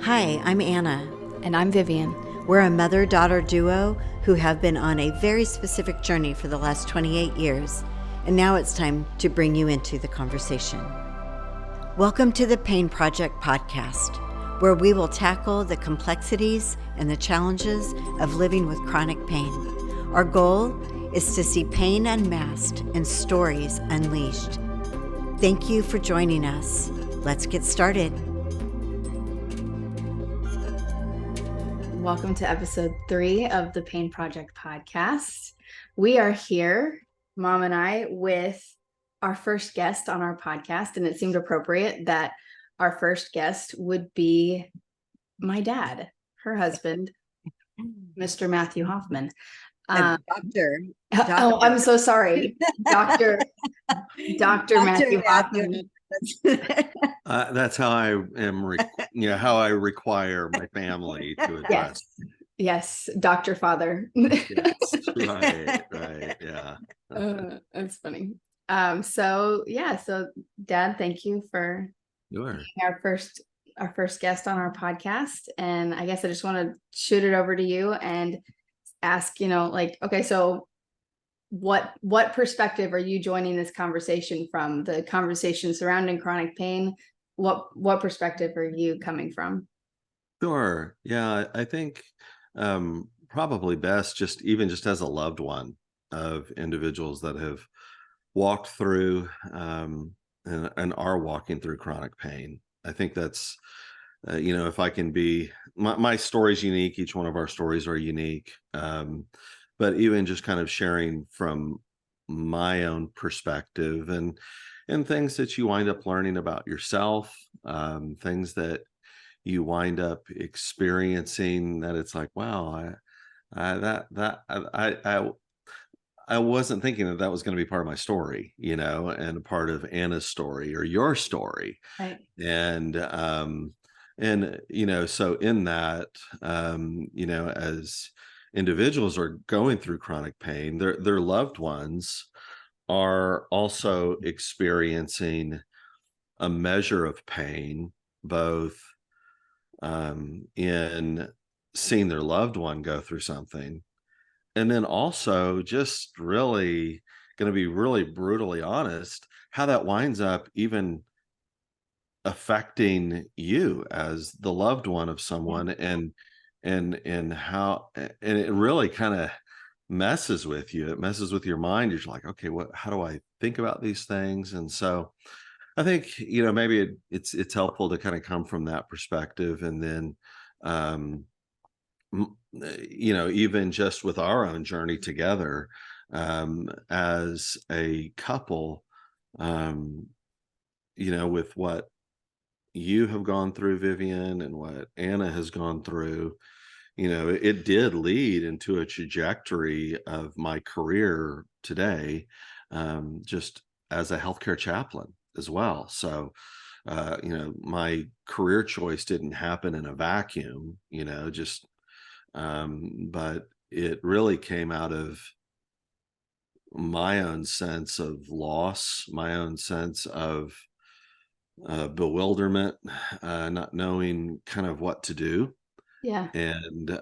Hi, I'm Anna. And I'm Vivian. We're a mother-daughter duo who have been on a very specific journey for the last 28 years, and now it's time to bring you into the conversation. Welcome to the Pain Project podcast, where we will tackle the complexities and the challenges of living with chronic pain. Our goal is to see pain unmasked and stories unleashed. Thank you for joining us. Let's get started. Welcome to episode 3 of the Pain Project podcast. We are here, Mom and I, with our first guest on our podcast, and it seemed appropriate that our first guest would be my dad, her husband, Mr. Matthew Hoffman. Doctor. Oh, I'm so sorry, Dr. Matthew Hoffman. That's how I am, how I require my family to address. Yes, Dr. Father. Yes, right, yeah. That's funny. So Dad, thank you for being our first guest on our podcast. And I guess I just want to shoot it over to you and ask, okay, so what perspective are you joining this conversation from? The conversation surrounding chronic pain, what perspective are you coming from? Sure. Yeah, I think probably best just as a loved one of individuals that have walked through and are walking through chronic pain. I think that's if I can be, my story's unique. Each one of our stories are unique. But even just kind of sharing from my own perspective and things that you wind up learning about yourself, things that you wind up experiencing that it's like, wow, I wasn't thinking that was going to be part of my story, and a part of Anna's story or your story. Right. And so in that, as individuals are going through chronic pain, their loved ones are also experiencing a measure of pain, both in seeing their loved one go through something, and then also just really going to be really brutally honest, how that winds up even affecting you as the loved one of someone. And how, and it really kind of messes with you. It messes with your mind. You're like, okay, how do I think about these things? And so I think, maybe it's helpful to kind of come from that perspective. And then, even just with our own journey together, as a couple, with what you have gone through, Vivian, and what Anna has gone through, it did lead into a trajectory of my career today, just as a healthcare chaplain as well. So, my career choice didn't happen in a vacuum, but it really came out of my own sense of loss, my own sense of bewilderment, not knowing kind of what to do. Yeah. And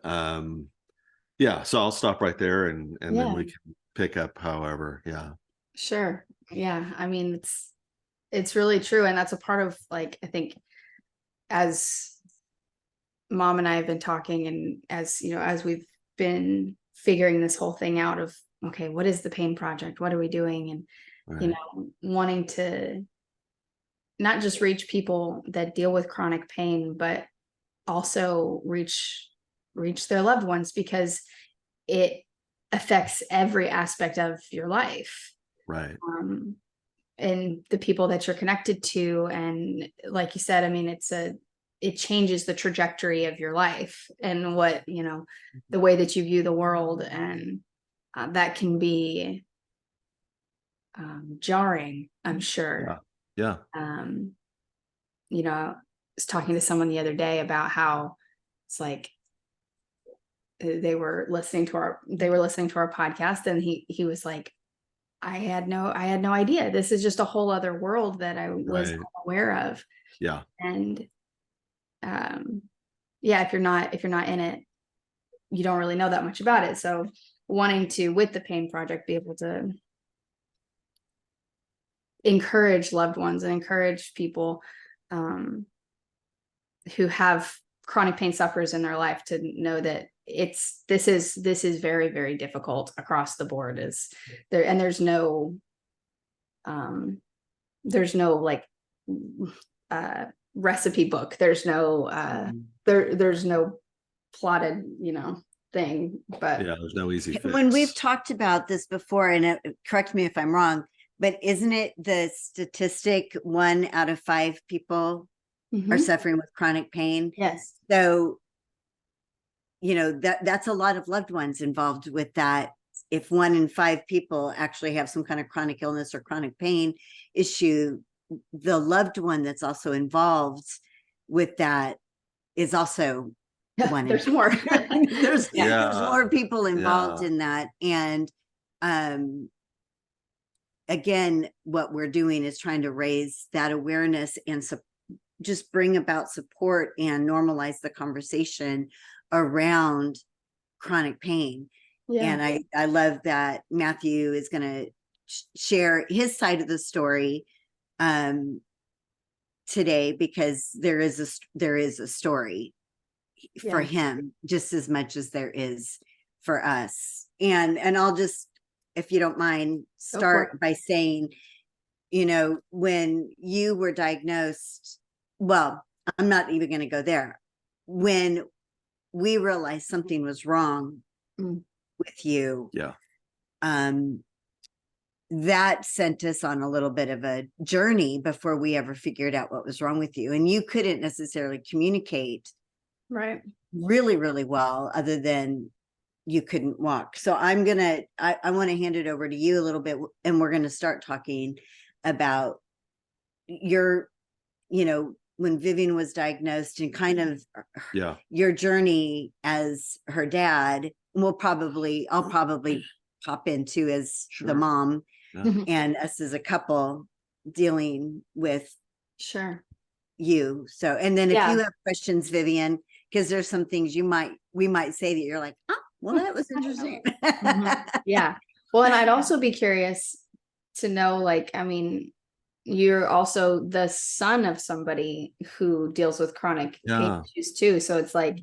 so I'll stop right there and then we can pick up however. Yeah. Sure. Yeah. I mean, it's really true. And that's a part of, I think, as Mom and I have been talking, and as we've been figuring this whole thing out of, okay, what is the Pain Project? What are we doing? And, Right. Wanting to not just reach people that deal with chronic pain, but also reach their loved ones, because it affects every aspect of your life. Right. And the people that you're connected to. And like you said, I mean, it changes the trajectory of your life and what, the way that you view the world. And that can be jarring, I'm sure. Yeah. I was talking to someone the other day about how it's like they were listening to our podcast, and he was like, I had no idea. This is just a whole other world that I was Right. unaware of. Yeah. And yeah, if you're not in it, you don't really know that much about it. So wanting to, with the pain project, be able to encourage loved ones and encourage people who have chronic pain sufferers in their life to know that this is very, very difficult across the board. Is there, and there's no like recipe book. There's no there's no plotted, thing. But yeah, there's no easy fix. When we've talked about this before, and correct me if I'm wrong, but isn't it the statistic 1 out of 5 people are suffering with chronic pain? Yes. So, that's a lot of loved ones involved with that. If 1 in 5 people actually have some kind of chronic illness or chronic pain issue, the loved one that's also involved with that is also one. There's more. there's more people involved in that. And again, what we're doing is trying to raise that awareness and just bring about support and normalize the conversation around chronic pain. Yeah. And I love that Matthew is going to share his side of the story today, because there is a story for him just as much as there is for us. And I'll just, if you don't mind, start by saying, when you were diagnosed, well, I'm not even going to go there. When we realized something was wrong with you, that sent us on a little bit of a journey before we ever figured out what was wrong with you. And you couldn't necessarily communicate really, really well, other than you couldn't walk. So I want to hand it over to you a little bit, and we're going to start talking about your, when Vivian was diagnosed, and kind of your journey as her dad. I'll probably pop into as the mom and us as a couple dealing with you. So, and then if you have questions, Vivian, because there's some things we might say that you're like, oh, well, that was interesting. Yeah. Well, and I'd also be curious to know, like, I mean, you're also the son of somebody who deals with chronic pain issues too. So it's like,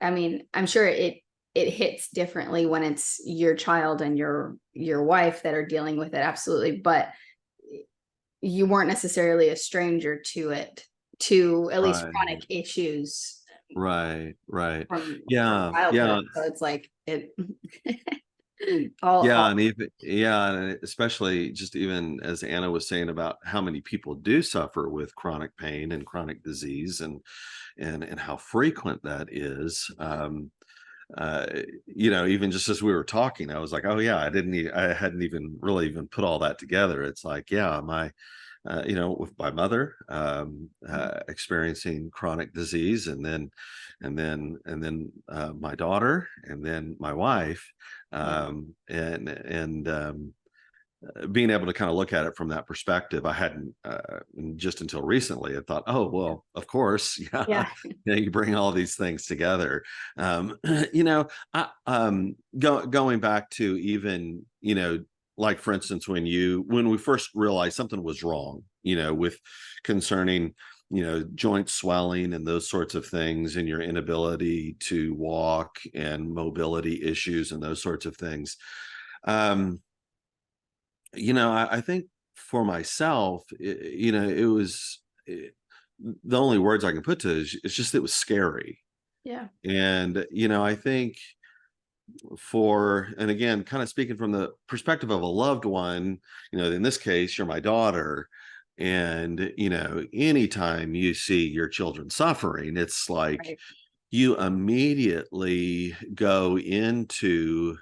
I mean, I'm sure it hits differently when it's your child and your wife that are dealing with it. Absolutely. But you weren't necessarily a stranger to it, to at least chronic issues. Right. From Yeah. So it's like it. And especially just even as Anna was saying about how many people do suffer with chronic pain and chronic disease, and how frequent that is. Even just as we were talking, I was like, oh yeah, I hadn't even really put all that together. It's like, my with my mother experiencing chronic disease, and then my daughter, and then my wife, being able to kind of look at it from that perspective. I hadn't just until recently I thought, oh well, of course, you bring all these things together. Going back to even, like for instance, when we first realized something was wrong, with concerning, joint swelling and those sorts of things, and your inability to walk and mobility issues and those sorts of things. I think for myself, it was the only words I can put to it is it's just, it was scary. Yeah. And, I think and again, kind of speaking from the perspective of a loved one, in this case, you're my daughter. And, anytime you see your children suffering, it's like you immediately go into,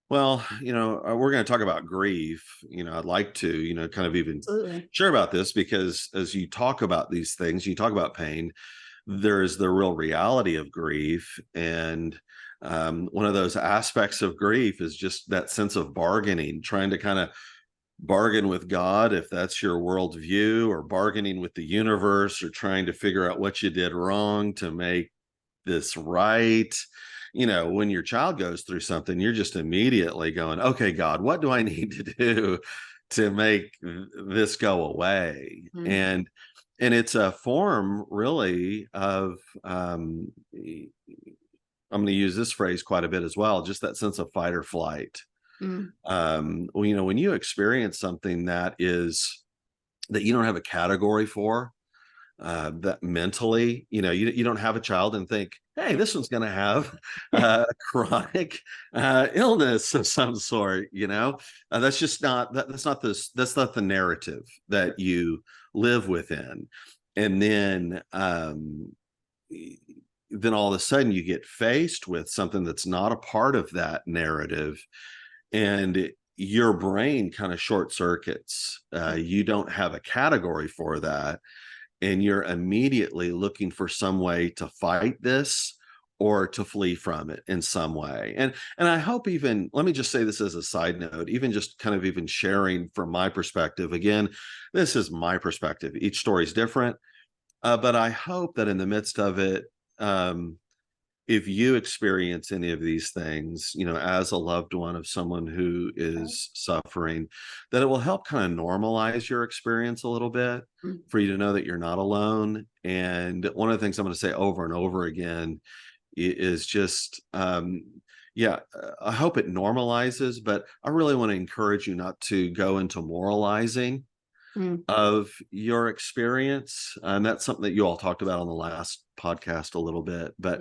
well, we're going to talk about grief. I'd like to, kind of even share about this, because as you talk about these things, you talk about pain, there's the real reality of grief. And one of those aspects of grief is just that sense of bargaining, trying to kind of bargain with God, if that's your worldview, or bargaining with the universe, or trying to figure out what you did wrong to make this right. When your child goes through something, you're just immediately going, okay, God, what do I need to do to make this go away? Mm. And it's a form really of I'm going to use this phrase quite a bit as well, just that sense of fight or flight. When you experience something that you don't have a category for, that mentally, you don't have a child and think, hey, this one's going to have chronic illness of some sort. That's just not that's not the narrative that you live within. And then all of a sudden you get faced with something that's not a part of that narrative, and your brain kind of short circuits. You don't have a category for that, and you're immediately looking for some way to fight this or to flee from it in some way. And I hope, even, let me just say this as a side note, even just kind of even sharing from my perspective, again, this is my perspective. Each story is different. But I hope that in the midst of it, if you experience any of these things, as a loved one of someone who is suffering, that it will help kind of normalize your experience a little bit, for you to know that you're not alone. And one of the things I'm going to say over and over again is just, I hope it normalizes, but I really want to encourage you not to go into moralizing of your experience. And that's something that you all talked about on the last podcast a little bit, but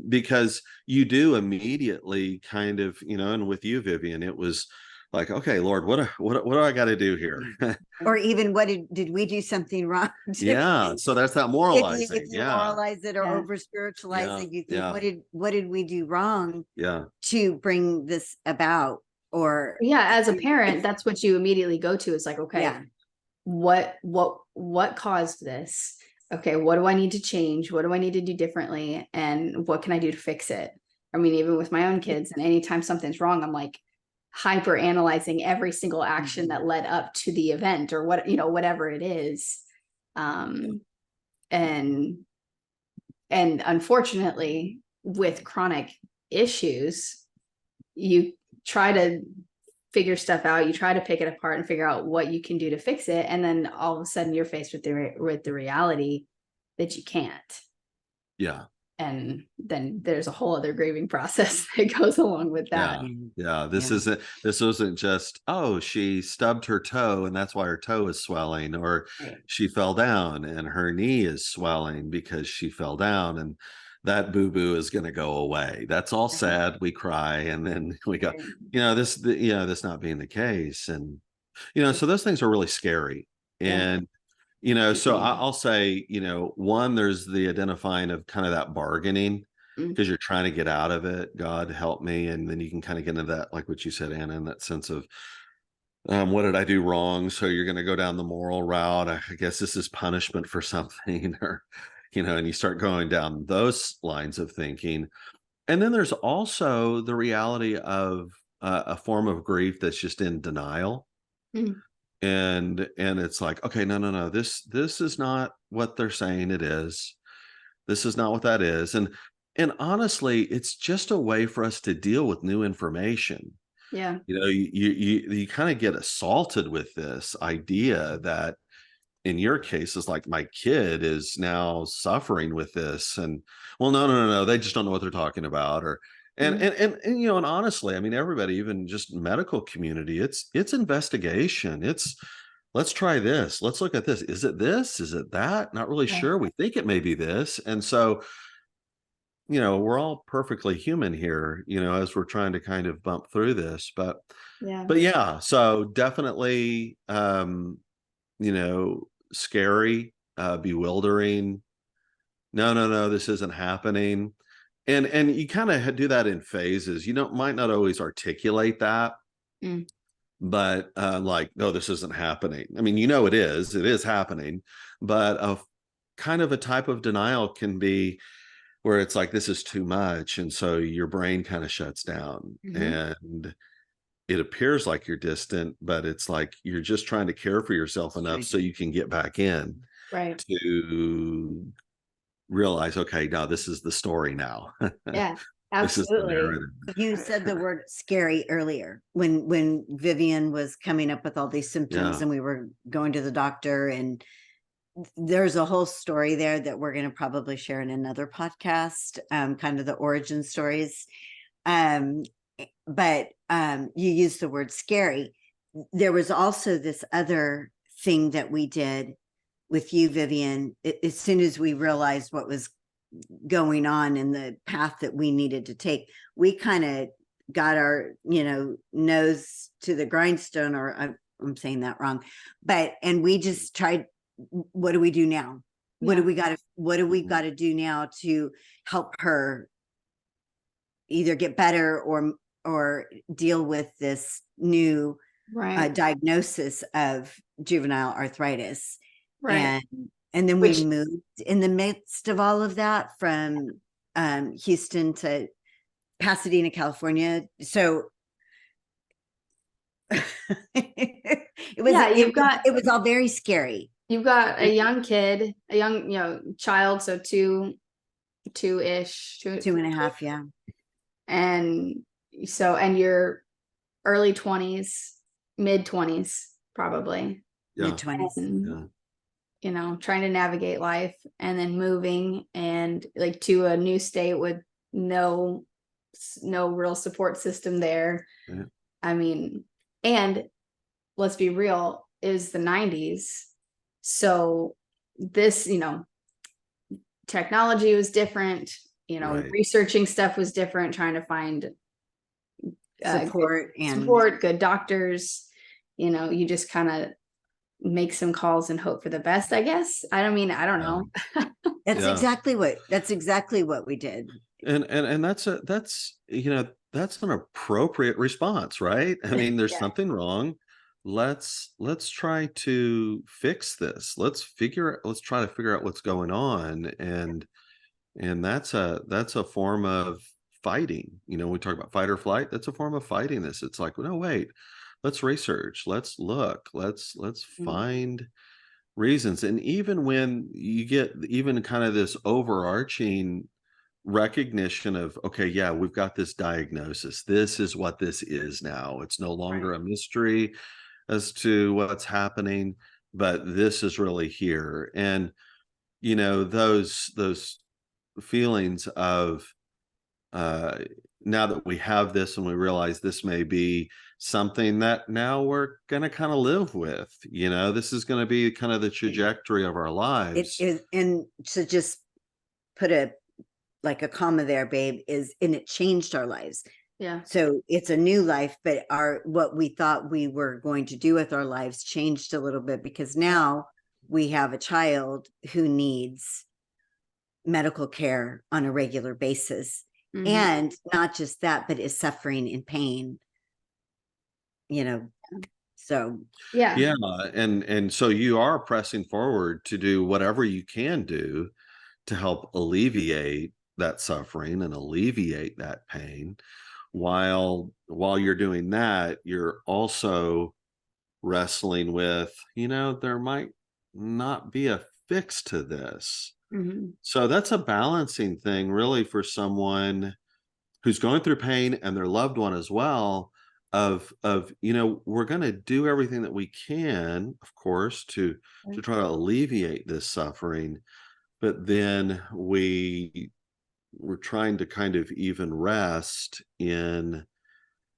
because you do immediately kind of, and with you, Vivian, it was like, okay, Lord, what do I got to do here? Or even did we do something wrong? Yeah. So that's that moralizing. If you moralize it or over spiritualize it, you think, what did we do wrong? To bring this about? Or as a parent, that's what you immediately go to. It's like, okay, what caused this? Okay, what do I need to change? What do I need to do differently? And what can I do to fix it? I mean, even with my own kids, and anytime something's wrong, I'm like hyper analyzing every single action that led up to the event, or whatever it is. And unfortunately, with chronic issues, you try to figure stuff out, you try to pick it apart and figure out what you can do to fix it, and then all of a sudden you're faced with the reality that you can't. And then there's a whole other grieving process that goes along with that. This wasn't just, oh, she stubbed her toe and that's why her toe is swelling, or she fell down and her knee is swelling because she fell down, and that boo-boo is going to go away. That's all sad. We cry, and then we go, this not being the case. And, so those things are really scary. And, so I'll say, one, there's the identifying of kind of that bargaining, because you're trying to get out of it. God help me. And then you can kind of get into that, like what you said, Anna, in that sense of, what did I do wrong? So you're going to go down the moral route. I guess this is punishment for something, or, and you start going down those lines of thinking. And then there's also the reality of a form of grief that's just in denial. And it's like, okay, no, this is not what they're saying it is. This is not what that is. And honestly, it's just a way for us to deal with new information. You kind of get assaulted with this idea that, in your case, is like, my kid is now suffering with this, and well, no, they just don't know what they're talking about. Or and honestly, I mean, everybody, even just medical community, it's investigation. It's, let's try this, let's look at this, is it this, is it that, not really sure, we think it may be this. And so we're all perfectly human here, as we're trying to kind of bump through this. But so definitely scary, bewildering. No, this isn't happening. And you kind of do that in phases. Might not always articulate that, but like, no, this isn't happening. I mean, it is happening, but a kind of a type of denial can be where it's like, this is too much. And so your brain kind of shuts down. And it appears like you're distant, but it's like you're just trying to care for yourself enough so you can get back in to realize, okay, now this is the story now. Yeah, This is the absolutely. narrative. You said the word scary earlier when Vivian was coming up with all these symptoms and we were going to the doctor, and there's a whole story there that we're going to probably share in another podcast, kind of the origin stories. But you used the word scary. There was also this other thing that we did with you, Vivian, as soon as we realized what was going on in the path that we needed to take. We kind of got our, nose to the grindstone, or I'm saying that wrong, and we just tried, what do we do now? What do we got to do now to help her either get better or deal with this new diagnosis of juvenile arthritis. Right. And then we moved in the midst of all of that from Houston to Pasadena, California. So it was all very scary. You've got a young kid, a young, child. So two and a half. Yeah. And so, and you're early 20s, mid 20s, probably mid 20s. Trying to navigate life, and then moving and like to a new state with no real support system there. Yeah. I mean, and let's be real, it was the 90s. So this, technology was different, researching stuff was different, trying to find support, good doctors, you just kind of make some calls and hope for the best, I guess. I don't know. That's exactly what we did. And that's an appropriate response, right? I mean, there's something wrong. Let's try to fix this. Let's try to figure out what's going on. And that's a form of fighting. We talk about fight or flight. That's a form of fighting this. It's like, no, wait, let's research, let's look, let's find reasons. And even when you get even kind of this overarching recognition of, okay, yeah, we've got this diagnosis, this is what this is now. It's no longer a mystery as to what's happening, but this is really here. And those feelings of now that we have this and we realize this may be something that now we're going to kind of live with, this is going to be kind of the trajectory of our lives. It is, and to just put a comma there, babe, and it changed our lives. Yeah. So it's a new life, but what we thought we were going to do with our lives changed a little bit, because now we have a child who needs medical care on a regular basis. Mm-hmm. And not just that, but is suffering in pain, so. Yeah. And so you are pressing forward to do whatever you can do to help alleviate that suffering and alleviate that pain. While you're doing that, you're also wrestling with, there might not be a fix to this. Mm-hmm. So that's a balancing thing, really, for someone who's going through pain and their loved one as well, of we're going to do everything that we can, of course, to try to alleviate this suffering, but then we're trying to kind of even rest in,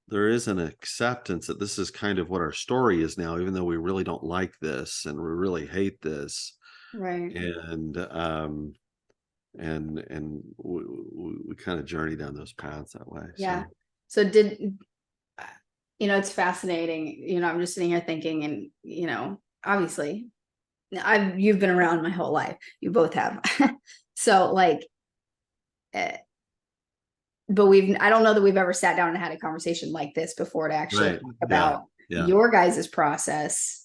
there is an acceptance that this is kind of what our story is now, even though we really don't like this and we really hate this. Right. And we kind of journey down those paths that way. Yeah. So it's fascinating. I'm just sitting here thinking, and obviously you've been around my whole life. You both have. So but I don't know that we've ever sat down and had a conversation like this before to actually talk about your guys' process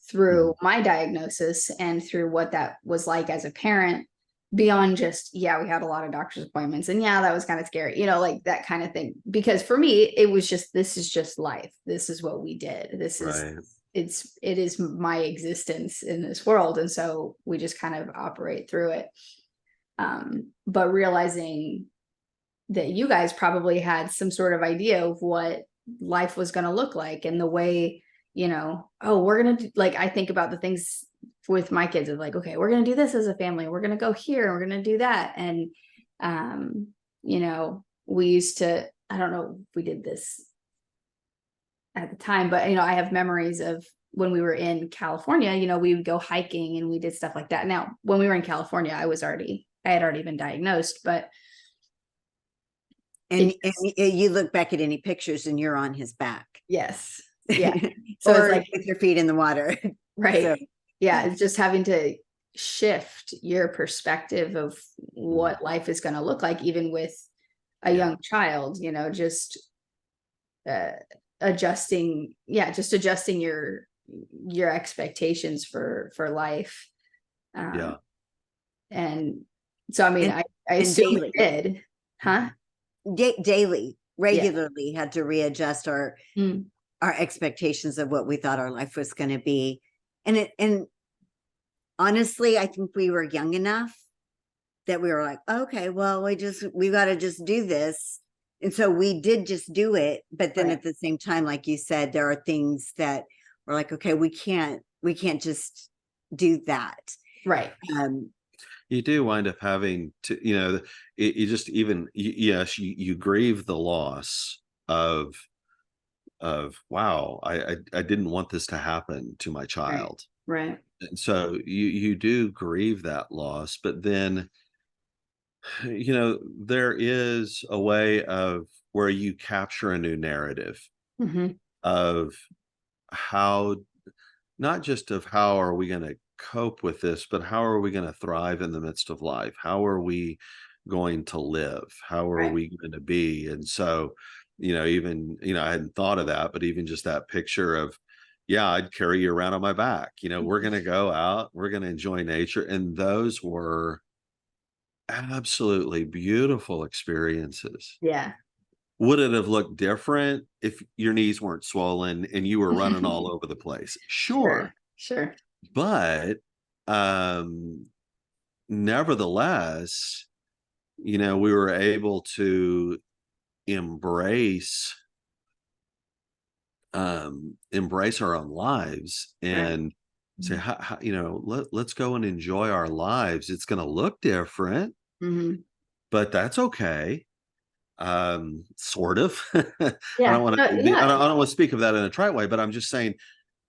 through my diagnosis and through what that was like as a parent. beyond just, yeah, we had a lot of doctor's appointments and yeah, that was kind of scary, you know, like that kind of thing. Because for me, it was just, this is just life. This is what we did. This is, Right. it is my existence in this world. And so we just kind of operate through it. But realizing that you guys probably had some sort of idea of what life was going to look like, and the way, you know, oh, we're going to like, I think about the things with my kids of like, okay, we're going to do this as a family. We're going to go here. We're going to do that. And, you know, we used to, I don't know if we did this at the time, but, you know, I have memories of when we were in California, you know, we would go hiking and we did stuff like that. Now, when we were in California, I had already been diagnosed, but. And you look back at any pictures and you're on his back. Yes. Yeah. So it's like with your feet in the water. Right. So. Yeah. It's just having to shift your perspective of what life is going to look like, even with a young child, you know, just adjusting your expectations for life. And so, I mean, I assume we did, huh? Daily, regularly had to readjust our expectations of what we thought our life was going to be. And honestly, I think we were young enough that we were like, okay, well, we got to just do this. And so we did just do it. But then at the same time, like you said, there are things that we're like, okay, we can't just do that. Right. You do wind up having to, you know, you just even, yes, you grieve the loss of wow, I didn't want this to happen to my child. Right. And so you do grieve that loss, but then, you know, there is a way of where you capture a new narrative of how, not just of how are we going to cope with this, but how are we going to thrive in the midst of life? How are we going to live? How are we going to be? And so, you know, even, you know, I hadn't thought of that, but even just that picture of, yeah, I'd carry you around on my back. You know, we're going to go out, we're going to enjoy nature. And those were absolutely beautiful experiences. Yeah. Would it have looked different if your knees weren't swollen and you were running all over the place? Sure. But nevertheless, you know, we were able to embrace our own lives and say, how, you know, let's go and enjoy our lives. It's going to look different, but that's okay. Sort of. I don't want to speak of that in a trite way, but I'm just saying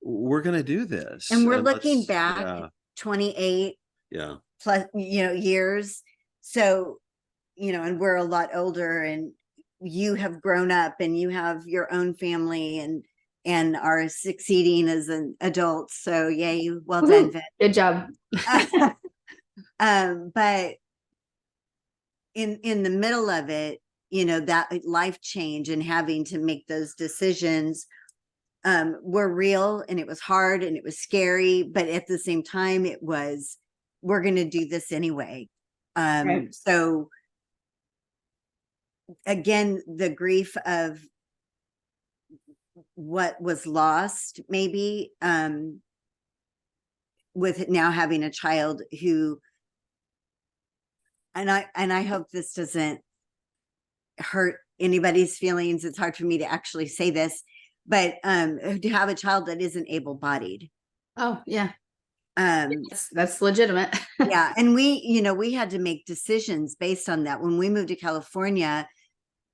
we're going to do this. And we're looking back 28 plus, you know, years. So, you know, and we're a lot older, and you have grown up and you have your own family and are succeeding as an adult. So yay, well done, Vic. Good job. But in the middle of it, you know, that life change and having to make those decisions were real, and it was hard and it was scary, but at the same time it was, we're going to do this anyway. So again, the grief of what was lost, maybe, with now having a child who, and I hope this doesn't hurt anybody's feelings. It's hard for me to actually say this, but to have a child that isn't able-bodied. Oh yeah. That's legitimate. Yeah. And we, you know, we had to make decisions based on that. When we moved to California,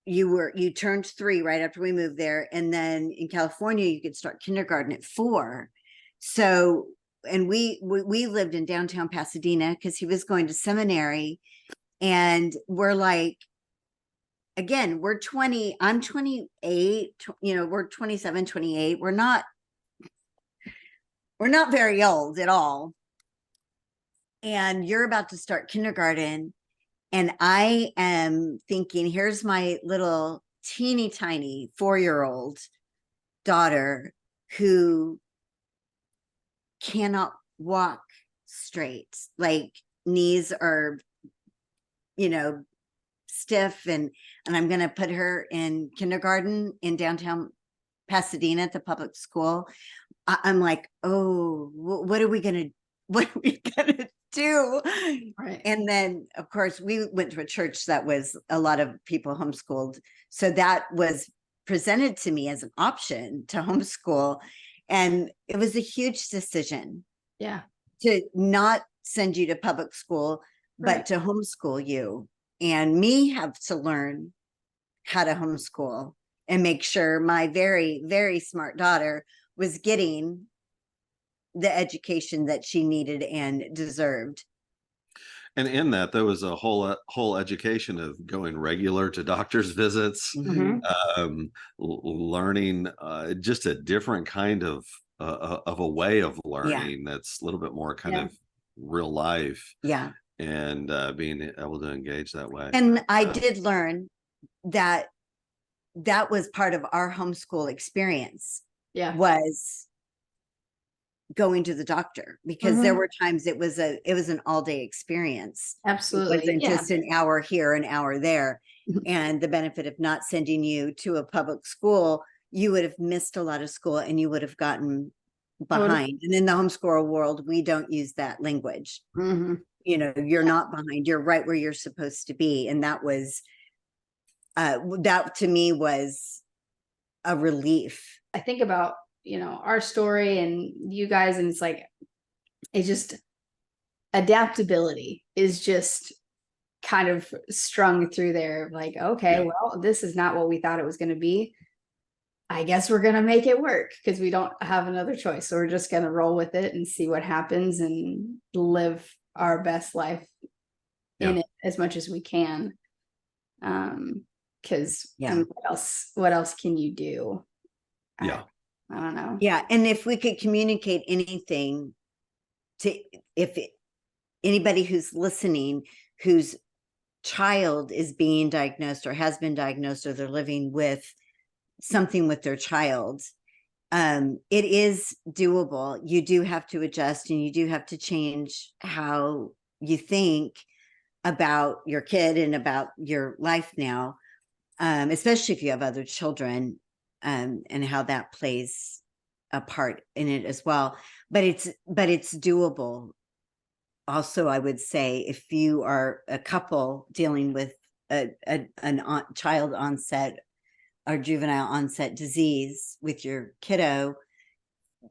you turned 3 right after we moved there. And then in California, you could start kindergarten at 4. So, and we lived in downtown Pasadena because he was going to seminary, and we're like, again, we're 20, I'm 28, you know, we're 27, 28. We're not very old at all. And you're about to start kindergarten. And I am thinking, here's my little teeny tiny 4-year-old daughter who cannot walk straight. Like, knees are stiff, and I'm going to put her in kindergarten in downtown Pasadena at the public school. I'm like, oh, what are we going to do? Right. And then, of course, we went to a church that was a lot of people homeschooled. So that was presented to me as an option to homeschool. And it was a huge decision. Yeah. To not send you to public school, but to homeschool you, and me have to learn how to homeschool and make sure my very, very smart daughter was getting the education that she needed and deserved. And in that, there was a whole education of going regular to doctor's visits, learning just a different kind of a way of learning that's a little bit more kind of real life. Yeah. And being able to engage that way. And I did learn that was part of our homeschool experience. Yeah. Was going to the doctor, because there were times it was an all-day experience. Absolutely. It wasn't just an hour here, an hour there. And the benefit of not sending you to a public school, you would have missed a lot of school and you would have gotten behind. And in the homeschool world, we don't use that language. You're not behind, you're right where you're supposed to be. And that was that to me was a relief. I think about our story and you guys, and it's just adaptability is just kind of strung through there. Like, okay, well, this is not what we thought it was going to be. I guess we're going to make it work because we don't have another choice. So we're just going to roll with it and see what happens and live our best life in it as much as we can. Because what else can you do? I don't know. Yeah. And if we could communicate anything to, anybody who's listening, whose child is being diagnosed or has been diagnosed, or they're living with something with their child, it is doable. You do have to adjust, and you do have to change how you think about your kid and about your life now, especially if you have other children. And how that plays a part in it as well. But it's doable. Also, I would say, if you are a couple dealing with child onset or juvenile onset disease with your kiddo,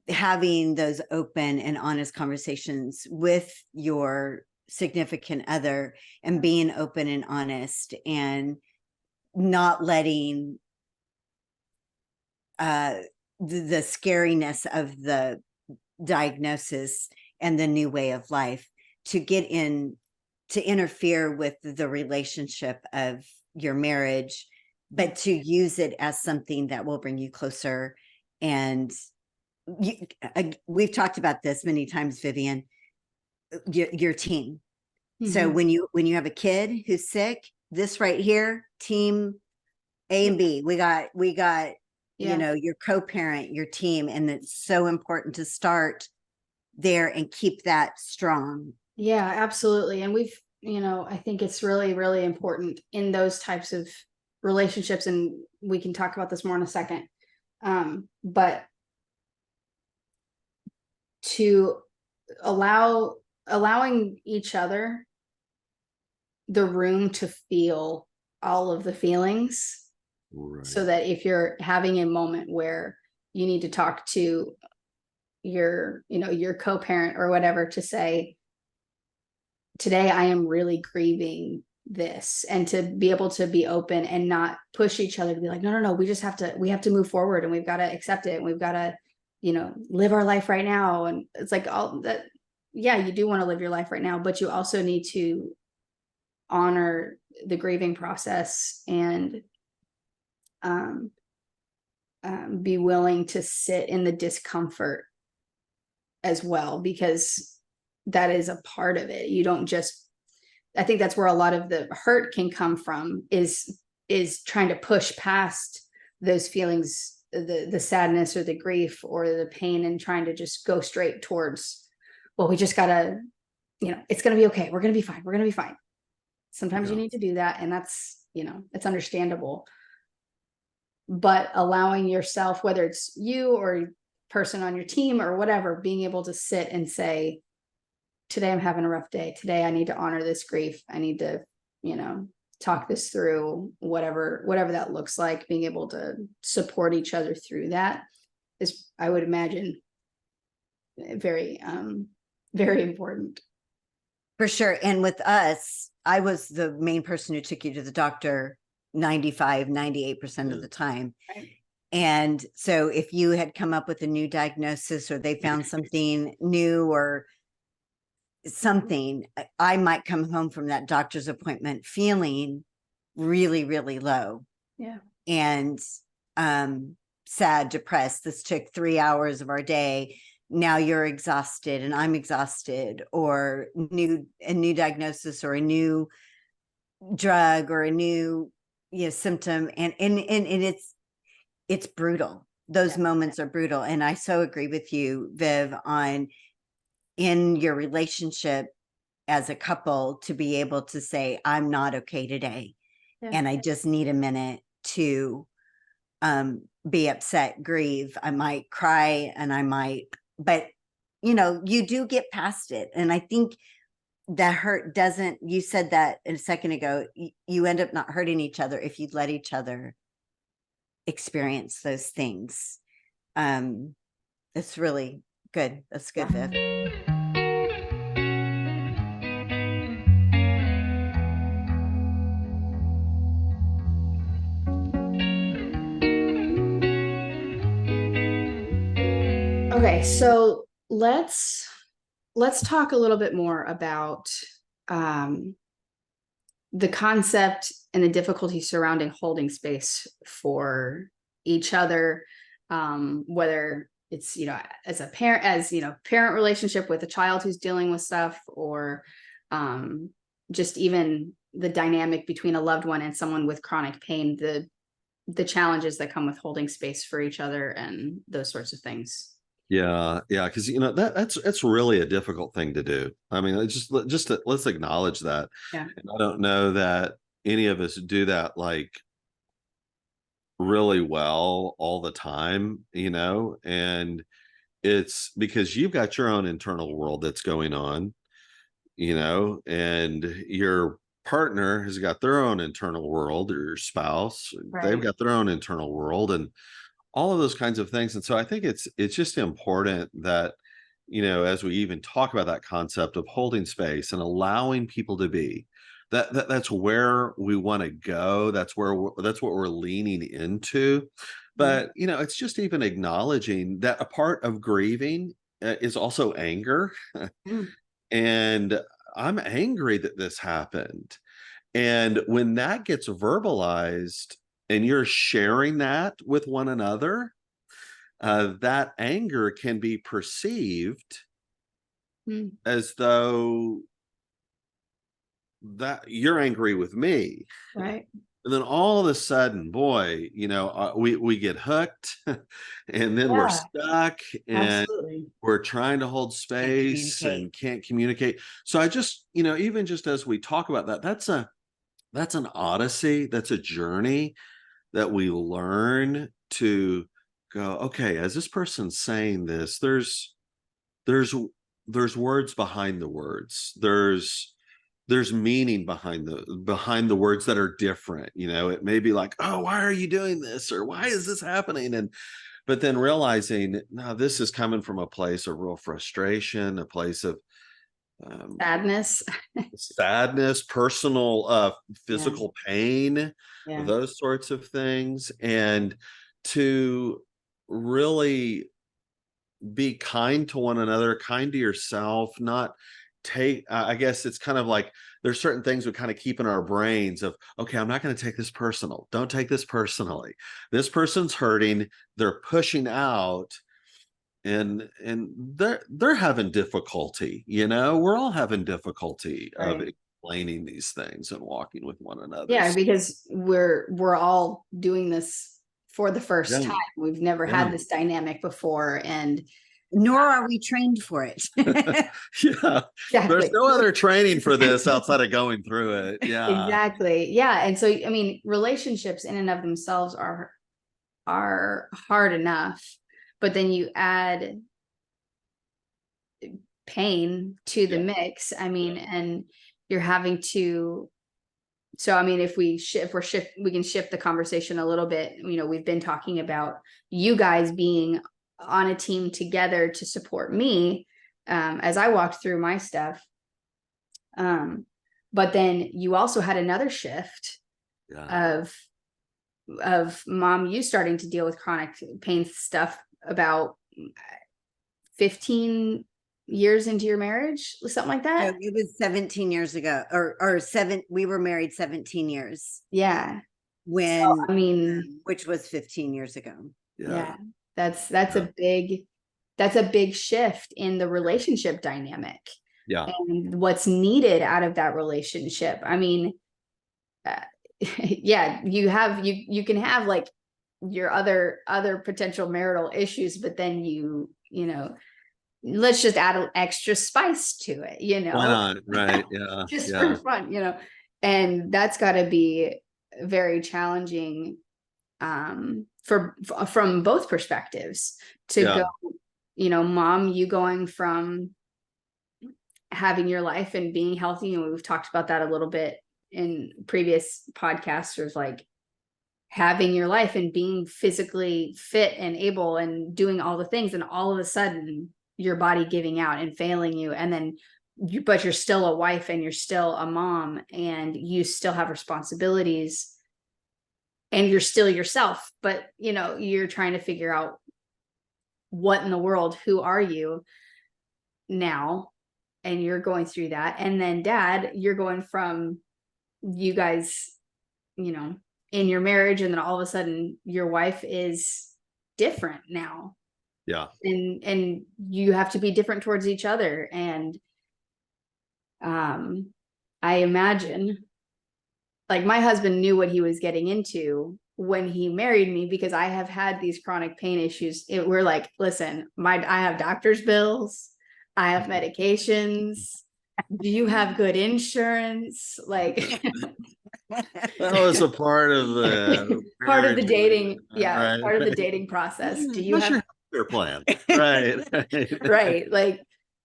having those open and honest conversations with your significant other, and being open and honest, and not letting the scariness of the diagnosis and the new way of life to interfere with the relationship of your marriage, but to use it as something that will bring you closer. And we've talked about this many times, Vivian, your team. So when you have a kid who's sick, this right here, team A and B, we got your co-parent, your team, and it's so important to start there and keep that strong. Yeah, absolutely. And we've, I think it's really, really important in those types of relationships, and we can talk about this more in a second. But to allowing each other the room to feel all of the feelings. Right. So that if you're having a moment where you need to talk to your co-parent or whatever, to say, today I am really grieving this, and to be able to be open and not push each other to be like, no, we have to move forward, and we've got to accept it, and we've got to, live our life right now. And it's like all that. Yeah, you do want to live your life right now, but you also need to honor the grieving process and be willing to sit in the discomfort as well, because that is a part of it. You don't just, I think that's where a lot of the hurt can come from, is trying to push past those feelings, the sadness or the grief or the pain, and trying to just go straight towards, well, we just gotta, it's gonna be okay. We're gonna be fine. We're gonna be fine. sometimes you need to do that, and that's, it's understandable. But allowing yourself, whether it's you or person on your team or whatever, being able to sit and say, today I'm having a rough day. Today I need to honor this grief. I need to, talk this through, whatever that looks like. Being able to support each other through that is, I would imagine, very, very important. For sure. And with us, I was the main person who took you to the doctor 95, 98% of the time. Right. And so if you had come up with a new diagnosis, or they found something new or something, I might come home from that doctor's appointment feeling really, really low. Yeah. And sad, depressed. This took 3 hours of our day. Now you're exhausted and I'm exhausted, or a new diagnosis or a new drug or a new symptom. And it's brutal. Those moments are brutal. And I so agree with you, Viv, on in your relationship as a couple to be able to say, I'm not okay today. Yeah. And I just need a minute to be upset, grieve. I might cry and but you do get past it. And I think that hurt doesn't, you said that a second ago, you end up not hurting each other if you let each other experience those things. It's really good. That's good, Viv. Okay, so let's talk a little bit more about the concept and the difficulty surrounding holding space for each other, whether it's as a parent, parent relationship with a child who's dealing with stuff, or just even the dynamic between a loved one and someone with chronic pain, the challenges that come with holding space for each other and those sorts of things. Yeah, because that's really a difficult thing to do. I mean, let's acknowledge that. Yeah. And I don't know that any of us do that like really well all the time, and it's because you've got your own internal world that's going on, and your partner has got their own internal world, or your spouse, right. They've got their own internal world, and all of those kinds of things. And so I think it's just important that, as we even talk about that concept of holding space and allowing people to be, that's where we want to go. That's what we're leaning into. But, it's just even acknowledging that a part of grieving is also anger. And I'm angry that this happened. And when that gets verbalized, and you're sharing that with one another, that anger can be perceived as though that you're angry with me. Right. And then all of a sudden, boy, we get hooked, and then we're stuck, and we're trying to hold space and can't communicate. So I just, even just as we talk about that, that's an odyssey. That's a journey that we learn to go, okay, as this person's saying this, there's words behind the words. There's meaning behind the words that are different. It may be like, oh, why are you doing this? Or why is this happening? But then realizing, no, this is coming from a place of real frustration, a place of sadness, personal, physical pain, those sorts of things. And to really be kind to one another, kind to yourself, not take, I guess it's kind of like there's certain things we kind of keep in our brains of, okay, I'm not going to take this personal. Don't take this personally. This person's hurting. They're pushing out. And they're having difficulty, we're all having difficulty of explaining these things and walking with one another. Yeah, because we're all doing this for the first time. We've never had this dynamic before, and Nor are we trained for it. Yeah. Exactly. There's no other training for this outside of going through it. Yeah. Exactly. Yeah. And so, I mean, relationships in and of themselves are hard enough, but then you add pain to the mix. I mean, and you're having to, so I mean, if we can shift the conversation a little bit. You know, we've been talking about you guys being on a team together to support me as I walked through my stuff. But then you also had another shift of mom, you starting to deal with chronic pain stuff about 15 years into your marriage, something like that. No, it was 17 years ago, or we were married 17 years. Yeah. When, so, I mean, which was 15 years ago. Yeah. That's a big shift in the relationship dynamic. Yeah. And what's needed out of that relationship. I mean, yeah, you can have like your other potential marital issues, but then you know, let's just add an extra spice to it, you know. Why not? Right. Yeah. Just for fun, you know. And that's got to be very challenging from both perspectives to go, you know, mom, you going from having your life and being healthy, and we've talked about that a little bit in previous podcasts, or like having your life and being physically fit and able and doing all the things, and all of a sudden your body giving out and failing you, and then but you're still a wife and you're still a mom and you still have responsibilities and you're still yourself, but you know, you're trying to figure out what in the world, who are you now? And you're going through that. And then dad, you're going from you guys, you know, in your marriage, and then all of a sudden your wife is different now. Yeah. And you have to be different towards each other. And I imagine, like, my husband knew what he was getting into when he married me, because I have had these chronic pain issues. We're like, listen, I have doctor's bills, I have medications. Do you have good insurance? Like, that was a part of the dating. Yeah. Right. Part of the dating process. Do you What's have your plan? Right. right. Like,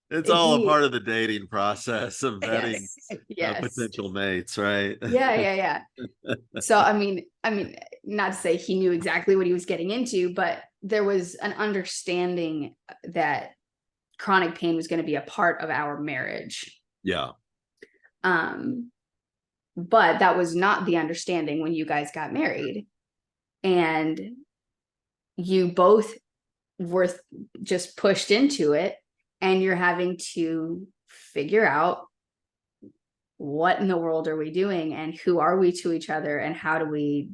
it's all a part of the dating process of vetting yes. Potential mates, right? Yeah. So, I mean, not to say he knew exactly what he was getting into, but there was an understanding that chronic pain was going to be a part of our marriage. Yeah. But that was not the understanding when you guys got married, and you both were just pushed into it, and you're having to figure out what in the world are we doing, and who are we to each other, and how do we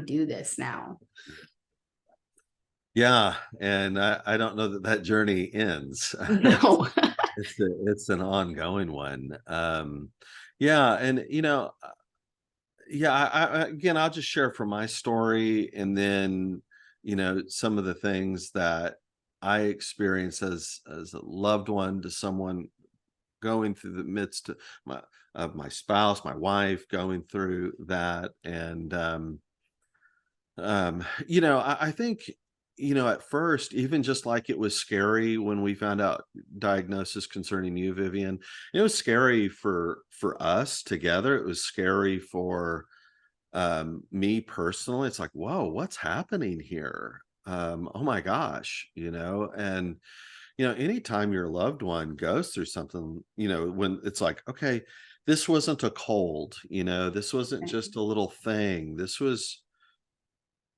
do this now? Yeah. And I don't know that journey ends. No. It's an ongoing one. Yeah. And, you know, yeah, again, I'll just share from my story, and then, you know, some of the things that I experienced as a loved one to someone going through the midst of my spouse, my wife going through that. And, you know, I think, you know, at first, even just like it was scary when we found out diagnosis concerning you, Vivian, it was scary for us together. It was scary for me personally. It's like, whoa, what's happening here? Oh my gosh, you know. And you know, anytime your loved one goes through something, you know, when it's like, okay, this wasn't a cold, you know, this wasn't just a little thing, this was,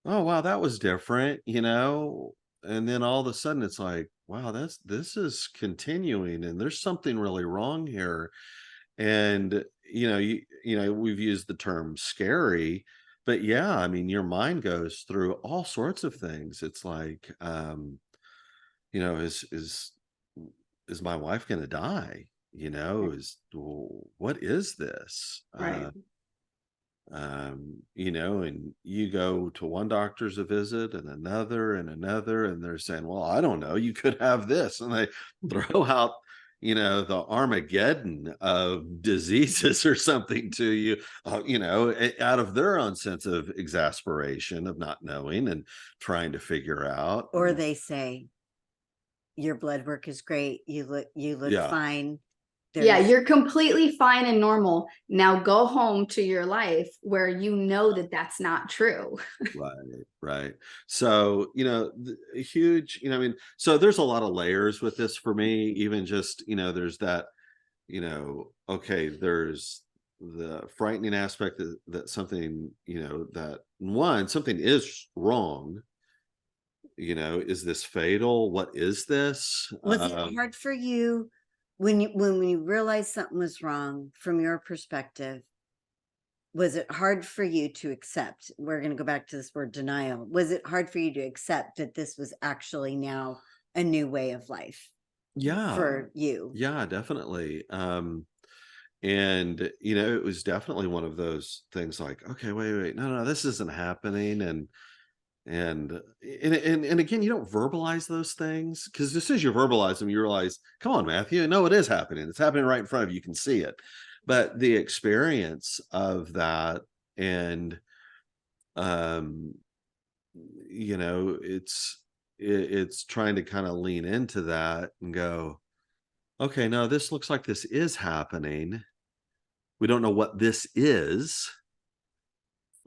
oh wow, that was different, you know. And then all of a sudden it's like, wow, this is continuing, and there's something really wrong here. And you know, we've used the term scary, but yeah, I mean, your mind goes through all sorts of things. It's like, you know, is my wife going to die? You know, what is this? Right. And you go to one doctor's a visit and another, and they're saying, well, I don't know, you could have this. And they throw out, the Armageddon of diseases or something to you, out of their own sense of exasperation of not knowing and trying to figure out. Or they say, your blood work is great. You look Yeah. fine. Yeah, you're completely fine and normal. Now go home to your life where you know that that's not true. Right. So, huge, so there's a lot of layers with this for me, even just, there's that, okay, there's the frightening aspect that something, that something is wrong. Is this fatal? What is this? Was it hard for you when you realized something was wrong from your perspective? Was it hard for you to accept? We're going to go back to this word denial. Was it hard for you to accept that this was actually now a new way of life? Yeah. For you? Yeah, definitely. And it was definitely one of those things like, okay, wait, no, this isn't happening. And again, you don't verbalize those things, because as soon as you verbalize them, you realize, come on, Matthew, no, it is happening. It's happening right in front of you. You can see it. But the experience of that, and it's trying to kind of lean into that and go, okay, no, this looks like this is happening. We don't know what this is,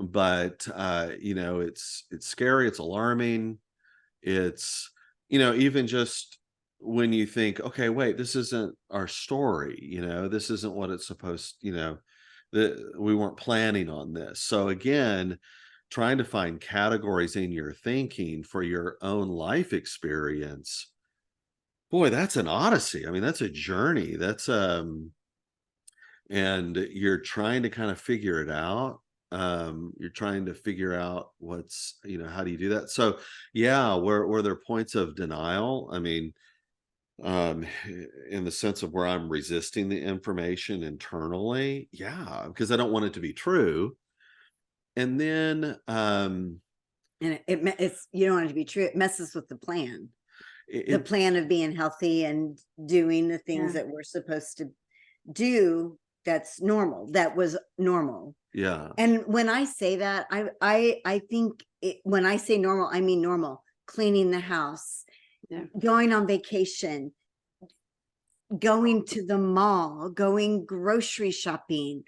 but it's scary, it's alarming. It's even just when you think, okay, wait, this isn't our story, this isn't what it's supposed, that we weren't planning on this. So again, trying to find categories in your thinking for your own life experience, boy, that's an odyssey. I mean, that's a journey. And you're trying to kind of figure it out. You're trying to figure out how do you do that? So yeah, were there points of denial? I mean, um in the sense of where I'm resisting the information internally, yeah, because I don't want it to be true. And then And it's you don't want it to be true. It messes with the plan. The it plan of being healthy and doing the things that we're supposed to do. That's normal. That was normal. yeah. And when I say that, I think when I say normal, I mean normal. Cleaning the house, going on vacation, going to the mall, going grocery shopping,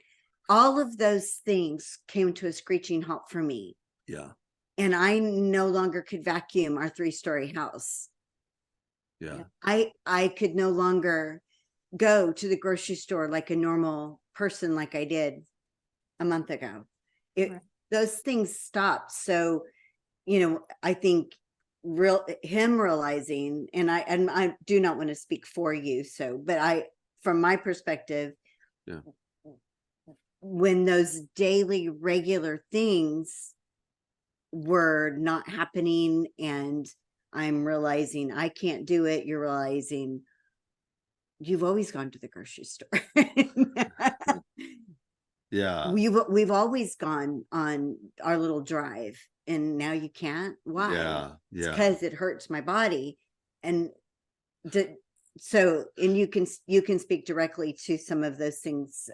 all of those things came to a screeching halt for me. Yeah. And I no longer could vacuum our 3-story house. Yeah. I could no longer go to the grocery store like a normal person, like I did a month ago. Those things stopped. So, I think him realizing, and I do not want to speak for you. So, but from my perspective, when those daily regular things were not happening, and I'm realizing I can't do it, you're realizing you've always gone to the grocery store. Yeah. We've always gone on our little drive, and now you can't. Why? Yeah. It's because it hurts my body. And so, and you can speak directly to some of those things.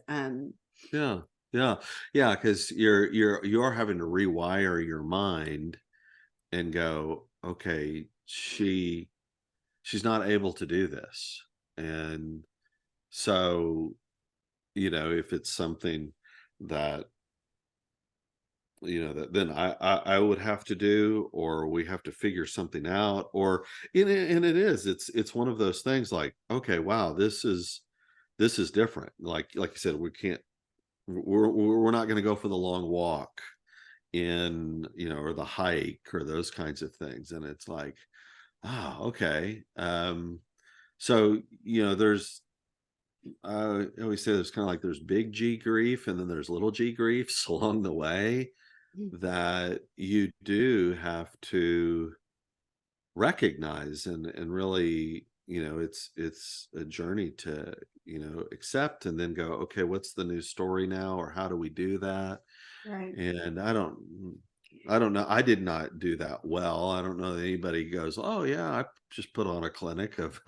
Yeah. Because you're having to rewire your mind and go, okay, she's not able to do this. And so, if it's something that, that then I would have to do, or we have to figure something out, and it's one of those things like, okay, wow, this is different. Like you said, we're not going to go for the long walk or the hike or those kinds of things. And it's like, okay. So, there's, I always say there's kind of like there's big G grief, and then there's little G griefs along the way that you do have to recognize and really it's a journey to, accept and then go, okay, what's the new story now? Or how do we do that? Right. And I don't know. I did not do that well. I don't know that anybody goes, oh yeah, I just put on a clinic of,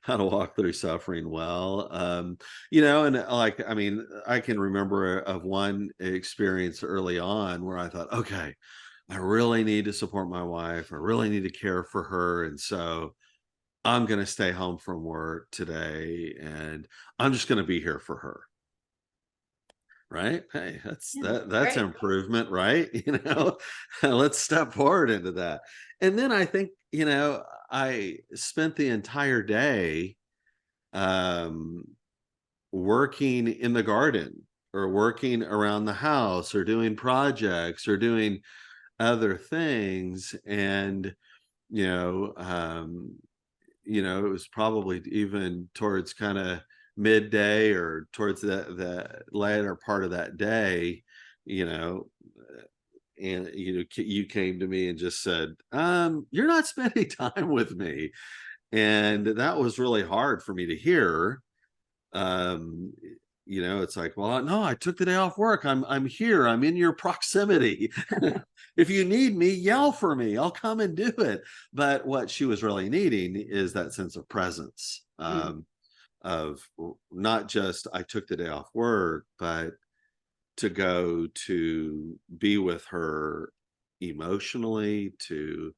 how to walk through suffering well. And like, I mean, I can remember of one experience early on where I thought, okay, I really need to support my wife. I really need to care for her. And so I'm going to stay home from work today and I'm just going to be here for her. Right? Hey, that's Yeah. that's Great. improvement, right? Let's step forward into that. And then I think, I spent the entire day um working in the garden or working around the house or doing projects or doing other things. And you know, um, it was probably even towards kind of midday or towards the latter part of that day, you know, and you came to me and just said, you're not spending time with me. And that was really hard for me to hear. um it's like, well, no, I took the day off work. I'm here. I'm in your proximity. If you need me, yell for me. I'll come and do it. But what she was really needing is that sense of presence, Mm. of not just I took the day off work, but to go to be with her emotionally, to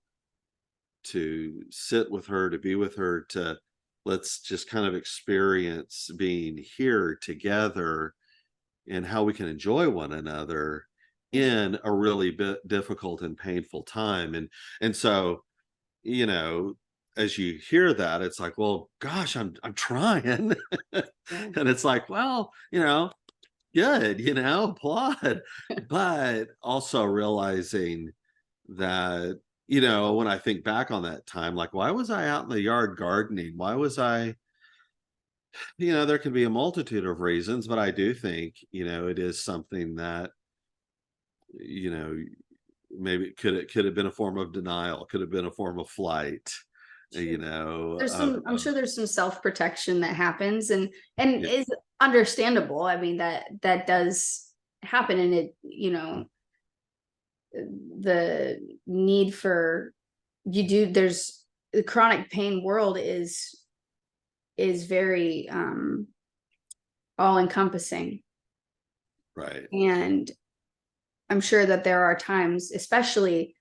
sit with her, to be with her, to let's just kind of experience being here together and how we can enjoy one another in a really difficult and painful time. And so, you know as you hear that, it's like, well, gosh, I'm trying. Yeah. And it's like, well, good, applaud. But also realizing that, when I think back on that time, like, why was I out in the yard gardening? Why was I, there can be a multitude of reasons, but I do think, it is something that, you know, maybe it could have been a form of denial, could have been a form of flight, Sure. I'm sure there's some self-protection that happens and yeah, is understandable. I mean, that does happen, and the need for there's the chronic pain world is very all encompassing. right. And I'm sure that there are times, especially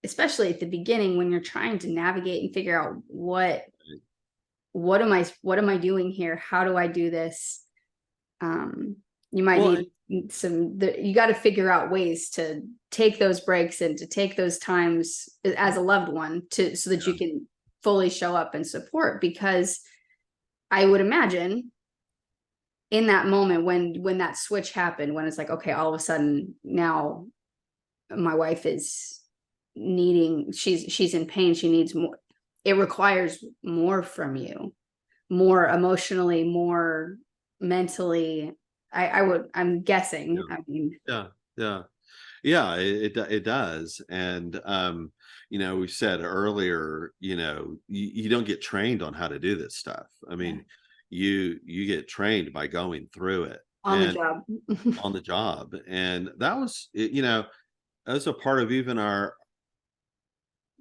at the beginning, when you're trying to navigate and figure out what am I doing here? How do I do this? You might Well, need you got to figure out ways to take those breaks and to take those times as a loved one so that yeah, you can fully show up and support. Because I would imagine in that moment when that switch happened, when it's like, okay, all of a sudden now my wife is she's in pain, she needs more, it requires more from you, more emotionally, more mentally. I'm guessing, yeah, I mean. yeah, yeah. Yeah, it does. And we said earlier, you don't get trained on how to do this stuff. I Yeah, mean, you get trained by going through it on the and job. on the job. And that was as a part of even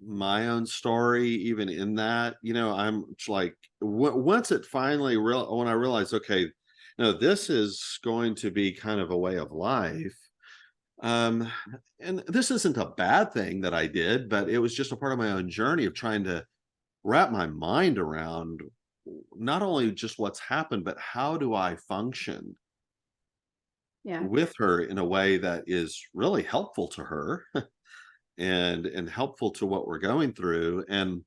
my own story, even in that, I'm like, once it finally when I realized, okay, this is going to be kind of a way of life. um and this isn't a bad thing that I did, but it was just a part of my own journey of trying to wrap my mind around not only just what's happened, but how do I function Yeah. with her in a way that is really helpful to her and helpful to what we're going through. And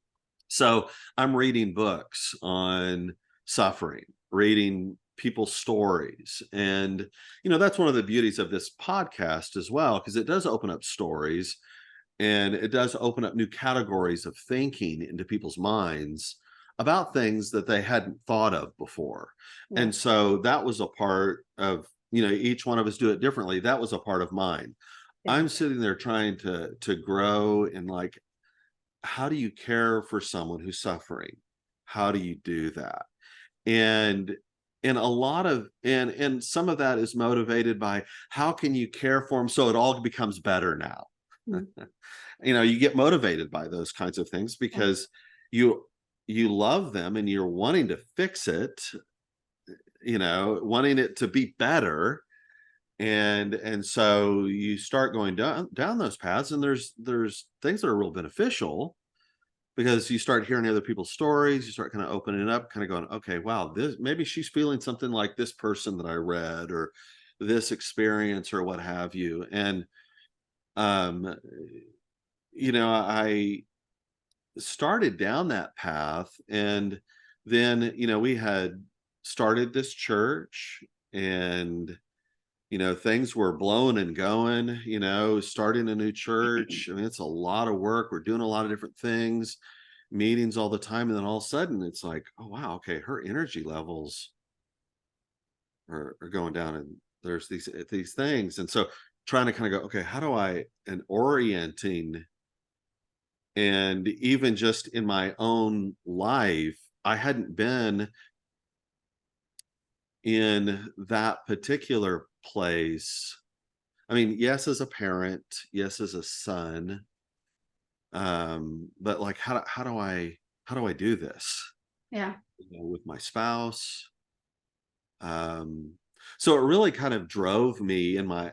so I'm reading books on suffering, reading people's stories. And, that's one of the beauties of this podcast as well, because it does open up stories and it does open up new categories of thinking into people's minds about things that they hadn't thought of before. Yeah. And so that was a part of, each one of us do it differently. That was a part of mine. Yeah. I'm sitting there trying to grow in, like, how do you care for someone who's suffering? how do you do that? And a lot of and some of that is motivated by how can you care for them so it all becomes better now. Mm. You get motivated by those kinds of things Yeah. because you love them and you're wanting to fix it, wanting it to be better. And so you start going down those paths, and there's things that are real beneficial because you start hearing other people's stories. You start kind of opening it up, kind of going, okay, wow, this maybe she's feeling something like this person that I read, or this experience, or what have you. And um I started down that path, and then we had started this church, and things were blowing and going, starting a new church. I mean, it's a lot of work. We're doing a lot of different things, meetings all the time. And then all of a sudden it's like, oh, wow, okay, her energy levels are going down, and there's these things. And so trying to kind of go, okay, how do I, and orienting, and even just in my own life, I hadn't been in that particular place. I mean, yes, as a parent, yes, as a son, but like, how do I do this, Yeah. with my spouse? Um, so it really kind of drove me in my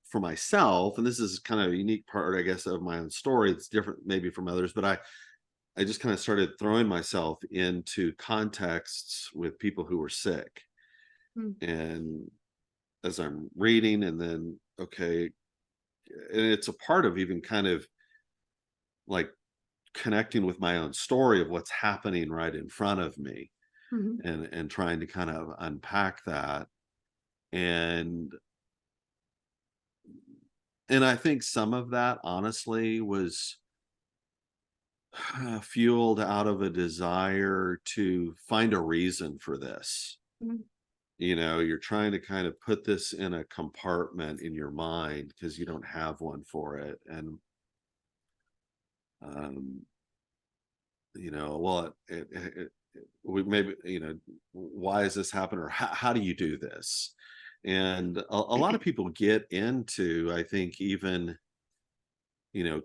for myself, and this is kind of a unique part, I guess, of my own story. It's different maybe from others, but I just kind of started throwing myself into contexts with people who were sick, Mm. and as I'm reading, and then okay, and it's a part of even kind of like connecting with my own story of what's happening right in front of me, Mhm. and trying to kind of unpack that. and and I think some of that honestly was fueled out of a desire to find a reason for this. Mhm. You're trying to kind of put this in a compartment in your mind because you don't have one for it. And um well, we maybe, why has this happened, or how do you do this? And a lot of people get into, I think, even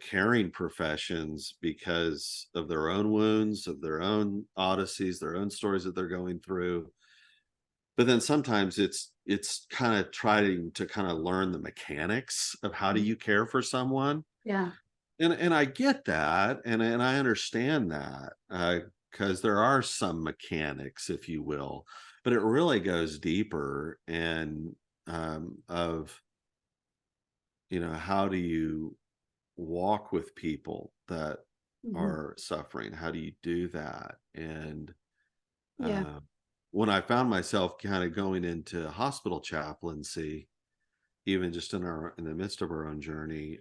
caring professions because of their own wounds, of their own odysseys, their own stories that they're going through. But then sometimes it's kind of trying to kind of learn the mechanics of how do Mhm. you care for someone. Yeah. And I get that, and I understand that, because there are some mechanics, if you will, but it really goes deeper, and of how do you walk with people that Mhm. are suffering? How do you do that? And Yeah. uh, when I found myself kind of going into hospital chaplaincy, even just in the midst of our own journey,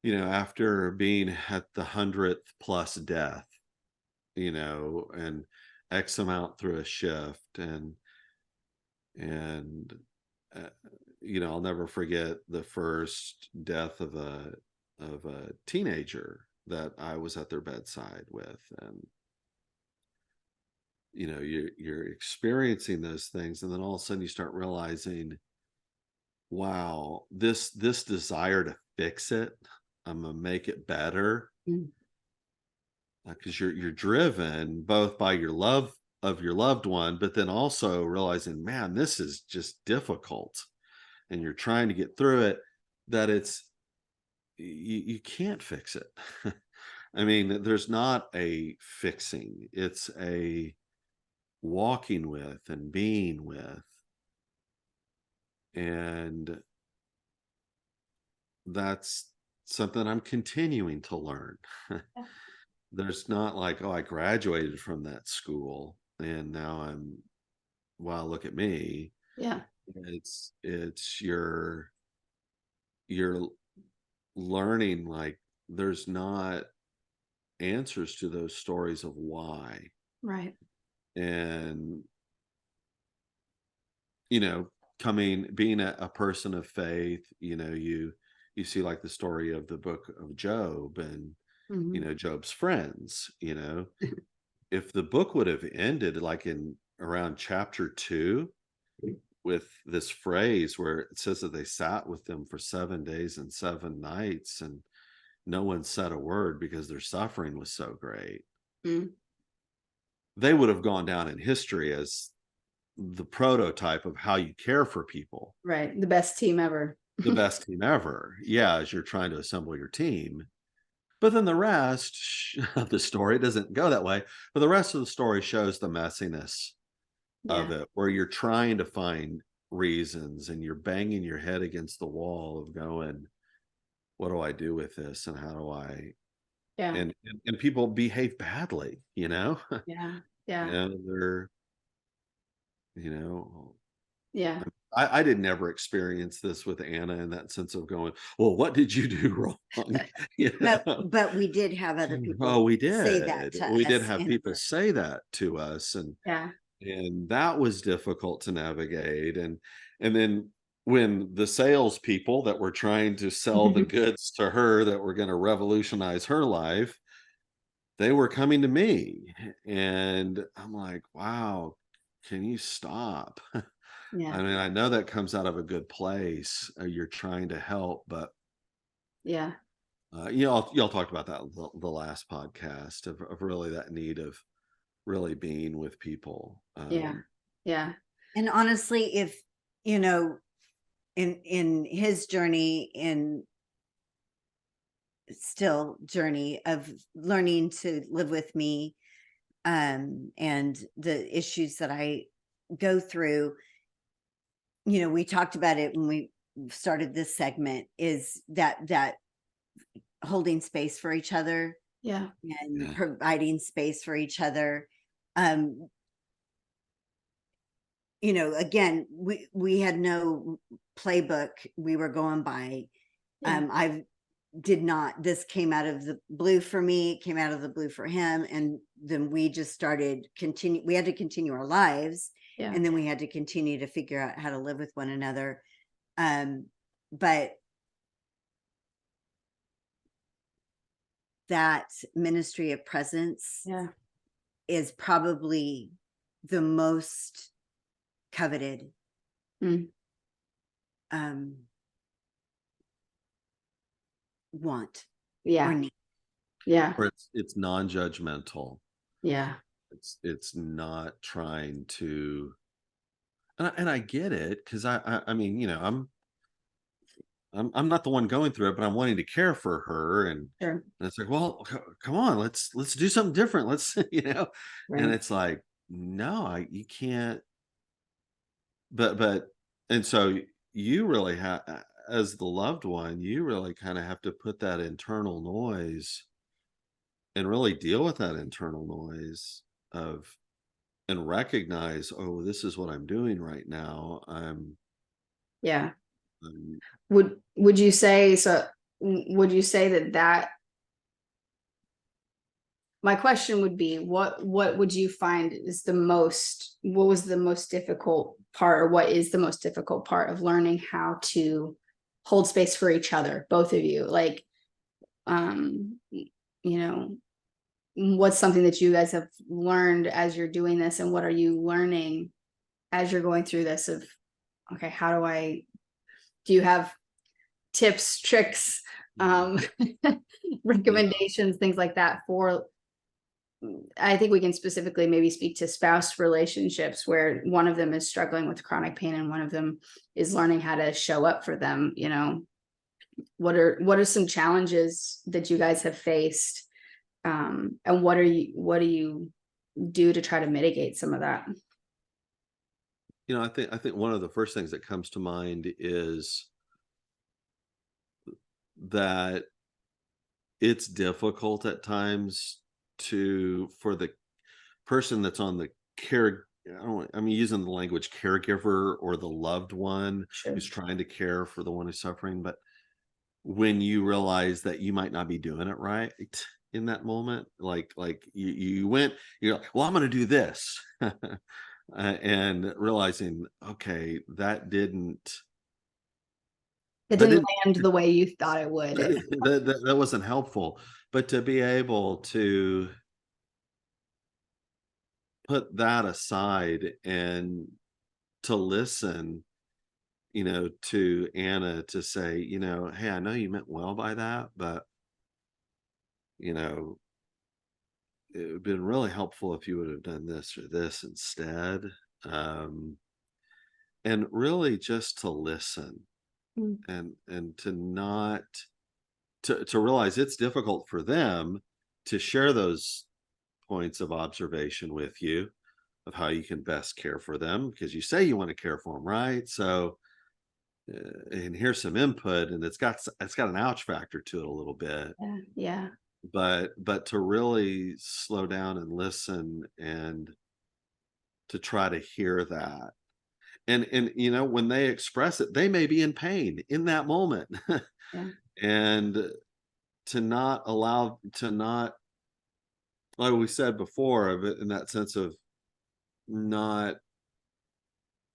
after being at the 100th plus death, and X amount through a shift, and uh, I'll never forget the first death of a teenager that I was at their bedside with. And you're experiencing those things, and then all of a sudden you start realizing, wow, this desire to fix it, I'm gonna make it better, Mm. because you're driven both by your love of your loved one, but then also realizing, man, this is just difficult, and you're trying to get through it. That you can't fix it. I mean, there's not a fixing. It's a walking with and being with, and that's something I'm continuing to learn. Yeah. There's not like, oh, I graduated from that school and now wow, look at me. Yeah. It's you're learning, like, there's not answers to those stories of why. Right. And you know coming being a person of faith, you see like the story of the book of Job, and Job's friends, if the book would have ended like in around chapter 2 with this phrase where it says that they sat with them for 7 days and 7 nights and no one said a word because their suffering was so great, they would have gone down in history as the prototype of how you care for people. Right. The best team ever. The best team ever. Yeah, as you're trying to assemble your team. But then the rest of the story doesn't go that way. But the rest of the story shows the messiness of it, where you're trying to find reasons and you're banging your head against the wall of going, what do I do with this? And how do I, and people behave badly, Yeah. they're, Yeah. I did never experience this with Anna in that sense of going, well, what did you do wrong? But we did have other people. Oh, we did. Say that to we us did have people say that to us, and that was difficult to navigate. And then when the salespeople that were trying to sell the goods to her that were going to revolutionize her life, they were coming to me, and I'm like, wow, can you stop? Yeah. I mean, I know that comes out of a good place. You're trying to help, but y'all talked about that the last podcast of really that need of really being with people. Yeah. And honestly, if in his journey, journey of learning to live with me, and the issues that I go through, we talked about it when we started this segment, is that holding space for each other, and providing space for each other. Again, we had no playbook we were going by. This came out of the blue for me, it came out of the blue for him, and then we just we had to continue our lives, and then we had to continue to figure out how to live with one another. But that ministry of presence is probably the most coveted want or need. Or it's non-judgmental. It's not trying to, and I get it, because I mean, I'm not the one going through it, but I'm wanting to care for her, and it's like, well, come on, let's do something different. Let's, and it's like, no, you can't. But and so you really have, as the loved one, you really kind of have to put that internal noise and really deal with that internal noise and recognize, oh, this is what I'm doing right now. Would you say so? Would you say that my question would be, what would you find is what was the most difficult part, or what is the most difficult part of learning how to hold space for each other, both of you? Like, what's something that you guys have learned as you're doing this, and what are you learning as you're going through this of, okay, do you have tips, tricks, recommendations, things like that for, I think we can specifically maybe speak to spouse relationships where one of them is struggling with chronic pain and one of them is learning how to show up for them. What are some challenges that you guys have faced, and what do you do to try to mitigate some of that? I think one of the first things that comes to mind is that it's difficult at times for the person that's on the care, I'm using the language caregiver, or the loved one who's trying to care for the one who's suffering. But when you realize that you might not be doing it right in that moment, like you're like, well, I'm going to do this. And realizing, okay, that didn't land the way you thought it would. That wasn't helpful. but to be able to put that aside and to listen, to Anna, to say, hey, I know you meant well by that, but you know, it would have been really helpful if you would have done this or this instead. Um, and really just to listen, Mm. and to not to realize it's difficult for them to share those points of observation with you of how you can best care for them, because you say you want to care for them, right? So and here's some input, and it's got an ouch factor to it a little bit, Yeah. Yeah. but to really slow down and listen, and to try to hear that. And when they express it, they may be in pain in that moment. Yeah. And to not, like we said before, of it in that sense of not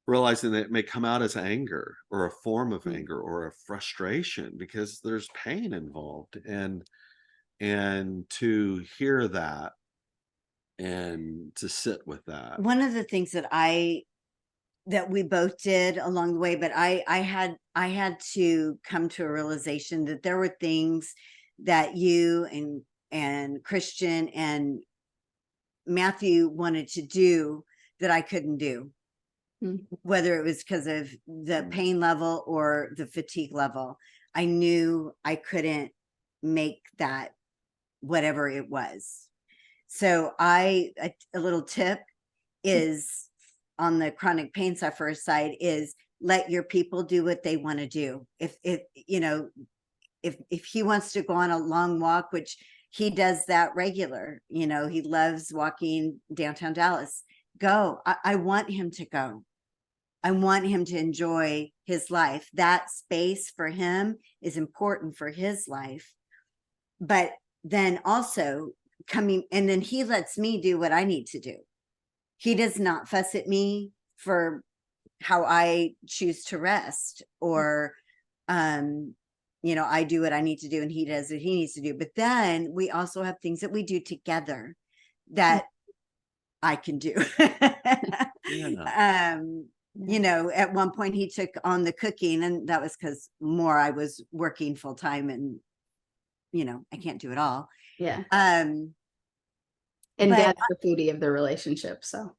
realizing that it may come out as anger, or a form of Mm. anger, or a frustration, because there's pain involved. And to hear that, and to sit with that. One of the things that we both did along the way, but I had to come to a realization that there were things that you and Christian and Matthew wanted to do that I couldn't do, Mm. whether it was because of the pain level or the fatigue level. I knew I couldn't make that, whatever it was. So a little tip is, on the chronic pain sufferer side, is let your people do what they want to do. If he wants to go on a long walk, which he does that regular, he loves walking downtown Dallas, go. I want him to go. I want him to enjoy his life. That space for him is important for his life. But then also and then he lets me do what I need to do. He does not fuss at me for how I choose to rest, or I do what I need to do and he does what he needs to do. But then we also have things that we do together that I can do. Yeah. At one point he took on the cooking, and that was because I was working full time, and I can't do it all. Yeah. Um, And but that's the foodie of the relationship. So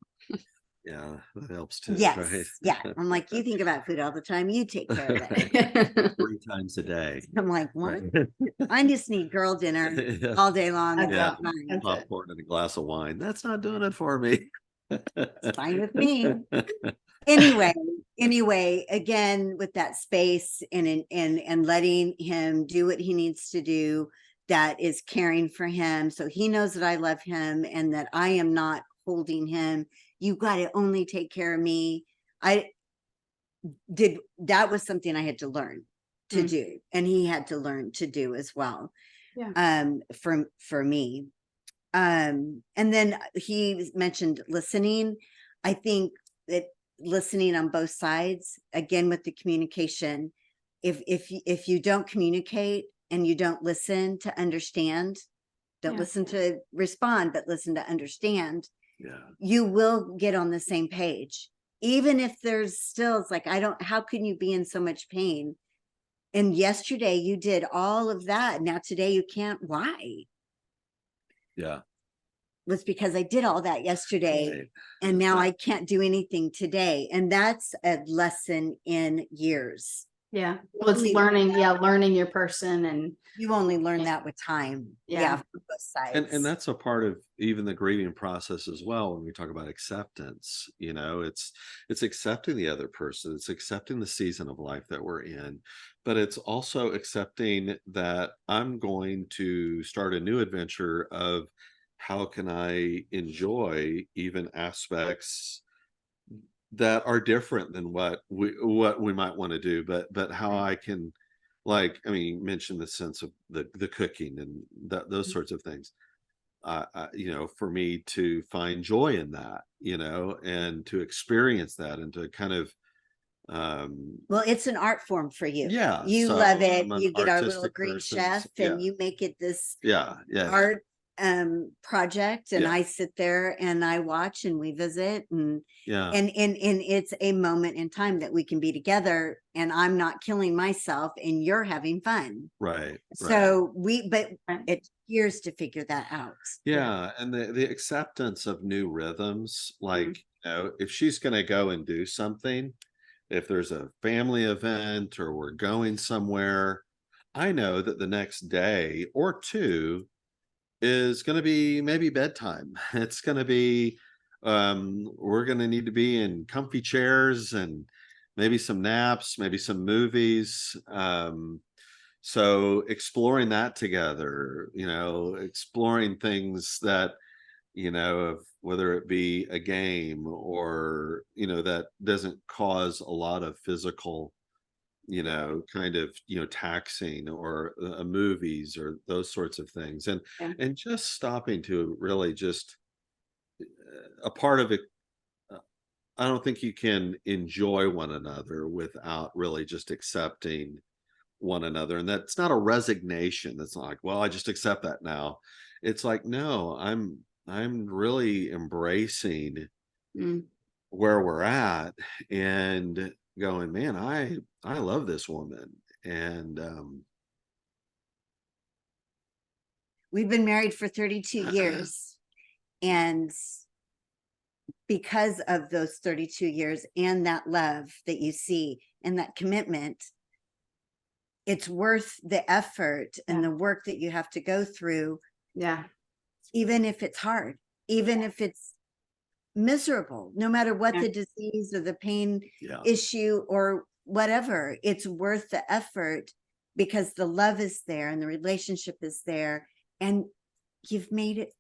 Yeah, that helps too, right? yes, yeah. I'm like, you think about food all the time. You take care of it. 3 times a day. I'm like, what? Right. I just need girl dinner Yeah. all day long. It's Yeah. fine. That's it. Popcorn and a glass of wine. That's not doing it for me. It's fine with me. Anyway, again, with that space and letting him do what he needs to do, that is caring for him, so he knows that I love him and that I am not holding him. You got to only take care of me. That was something I had to learn to do, and he had to learn to do as well. Yeah. For me. And then he mentioned listening. I think that listening on both sides, again, with the communication, if you don't communicate and you don't listen to understand, don't Yeah. listen to respond, but listen to understand, Yeah. you will get on the same page. Even if there's still, it's like, how can you be in so much pain? And yesterday you did all of that. Now today you can't. Why? Yeah. Was because I did all that yesterday, Right. and now I can't do anything today. And that's a lesson in years. Yeah. Well, it's learning your person, and You only learn that with time. Yeah. For both sides. And that's a part of even the grieving process as well. When we talk about acceptance, it's accepting the other person, it's accepting the season of life that we're in, but it's also accepting that I'm going to start a new adventure of how can I enjoy even aspects that are different than what we might want to do, but how I can, like, I mean, you mentioned the sense of the cooking and those sorts of things. For me to find joy in that, and to experience that, and to kind of Well, it's an art form for you. Yeah, You so love it. I'm an You get our little artistic green person. chef Yeah, and you make it this yeah, yeah, yeah, art project, and yeah, I sit there and I watch and we visit, and yeah. and it's a moment in time that we can be together, and I'm not killing myself and you're having fun. Right, right. So but it took years to figure that out. Yeah, and the acceptance of new rhythms, like, if she's gonna go and do something, if there's a family event or we're going somewhere, I know that the next day or 2 is gonna be maybe bedtime. It's gonna be, we're gonna need to be in comfy chairs and maybe some naps, maybe some movies, so exploring that together, exploring things that, of whether it be a game or, that doesn't cause a lot of physical, kind of, taxing or movies or those sorts of things. And Yeah. and just stopping to really just a part of it. uh, I don't think you can enjoy one another without really just accepting one another. And that's not a resignation. That's not like, well, I just accept that now. It's like, no, I'm really embracing Mm. where we're at and going, man, I love this woman. And We've been married for 32 years, and because of those 32 years and that love that you see and that commitment, it's worth the effort and the work that you have to go through. Yeah. Even if it's hard, even if it's miserable, no matter what Yeah. the disease or the pain yeah, issue or whatever, it's worth the effort because the love is there and the relationship is there, and you've made it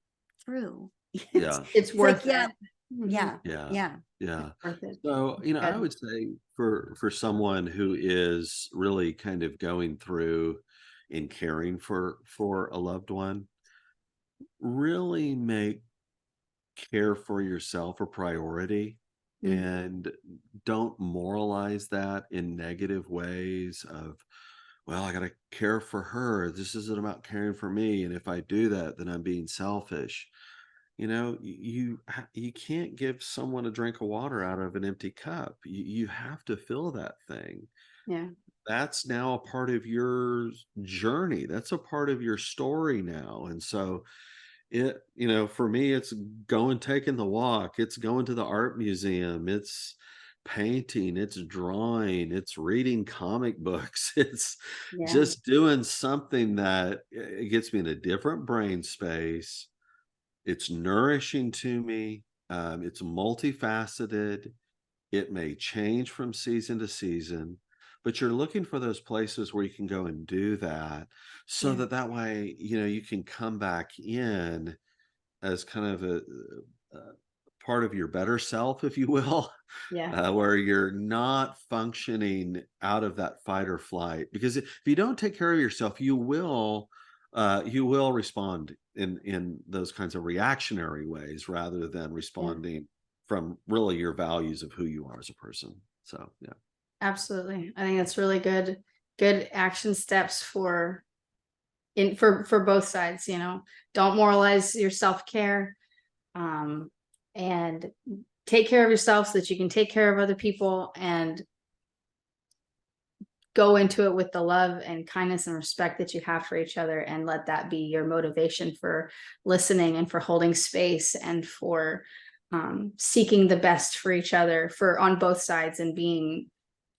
through. yeah, It's worth like, it. Mhm. yeah, yeah, yeah. yeah. Worth it. So, I Good. would say for someone who is really kind of going through and caring for a loved one, really make care for yourself a priority Mm. and don't moralize that in negative ways of, well, I got to care for her. This isn't about caring for me. And if I do that, then I'm being selfish. You can't give someone a drink of water out of an empty cup. You have to fill that thing. Yeah. That's now a part of your journey. That's a part of your story now. And so for me, it's going, taking the walk, it's going to the art museum, it's painting, it's drawing, it's reading comic books, it's Yeah. just doing something that it gets me in a different brain space. It's nourishing to me. It's multifaceted. It may change from season to season, but you're looking for those places where you can go and do that so Yeah. that way, you can come back in as kind of a part of your better self, if you will, Yeah. where you're not functioning out of that fight or flight. Because if you don't take care of yourself, you will respond in those kinds of reactionary ways rather than Yeah. responding from really your values of who you are as a person. So yeah. Absolutely. I think that's really good action steps for both sides, Don't moralize your self-care, and take care of yourself so that you can take care of other people, and go into it with the love and kindness and respect that you have for each other, and let that be your motivation for listening and for holding space and for seeking the best for each other for on both sides, and being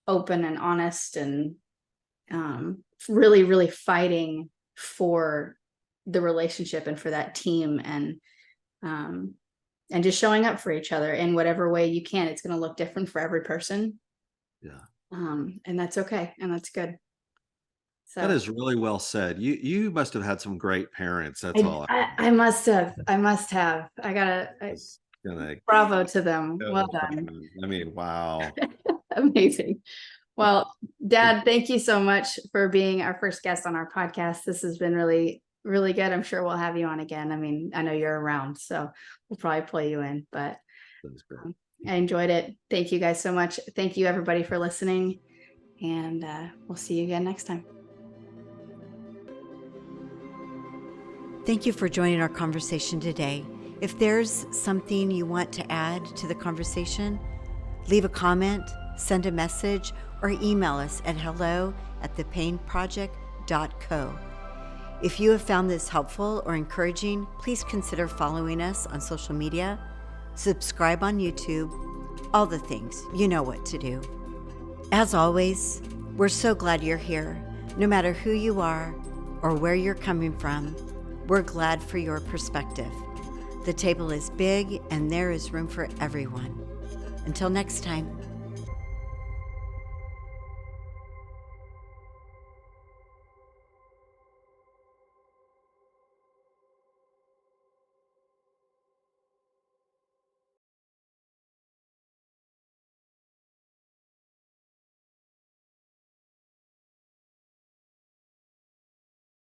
open and honest, and really, really fighting for the relationship and for that team, and just showing up for each other in whatever way you can. It's going to look different for every person. Yeah. And that's okay. And that's good. That So is really well said. You must have had some great parents. That's I, all I, I must have, I gotta, was gonna bravo to them. Well go done. from. I mean, wow. Amazing. Well, Dad, thank you so much for being our first guest on our podcast. This has been really, really good. I'm sure we'll have you on again. I mean, I know you're around, so we'll probably pull you in, but That's great. I enjoyed it. Thank you guys so much. Thank you everybody for listening, and we'll see you again next time. Thank you for joining our conversation today. If there's something you want to add to the conversation, leave a comment, send a message, or email us at hello@thepainproject.co. If you have found this helpful or encouraging, please consider following us on social media, subscribe on YouTube, all the things. You know what to do. As always, we're so glad you're here. No matter who you are or where you're coming from, we're glad for your perspective. The table is big and there is room for everyone. Until next time.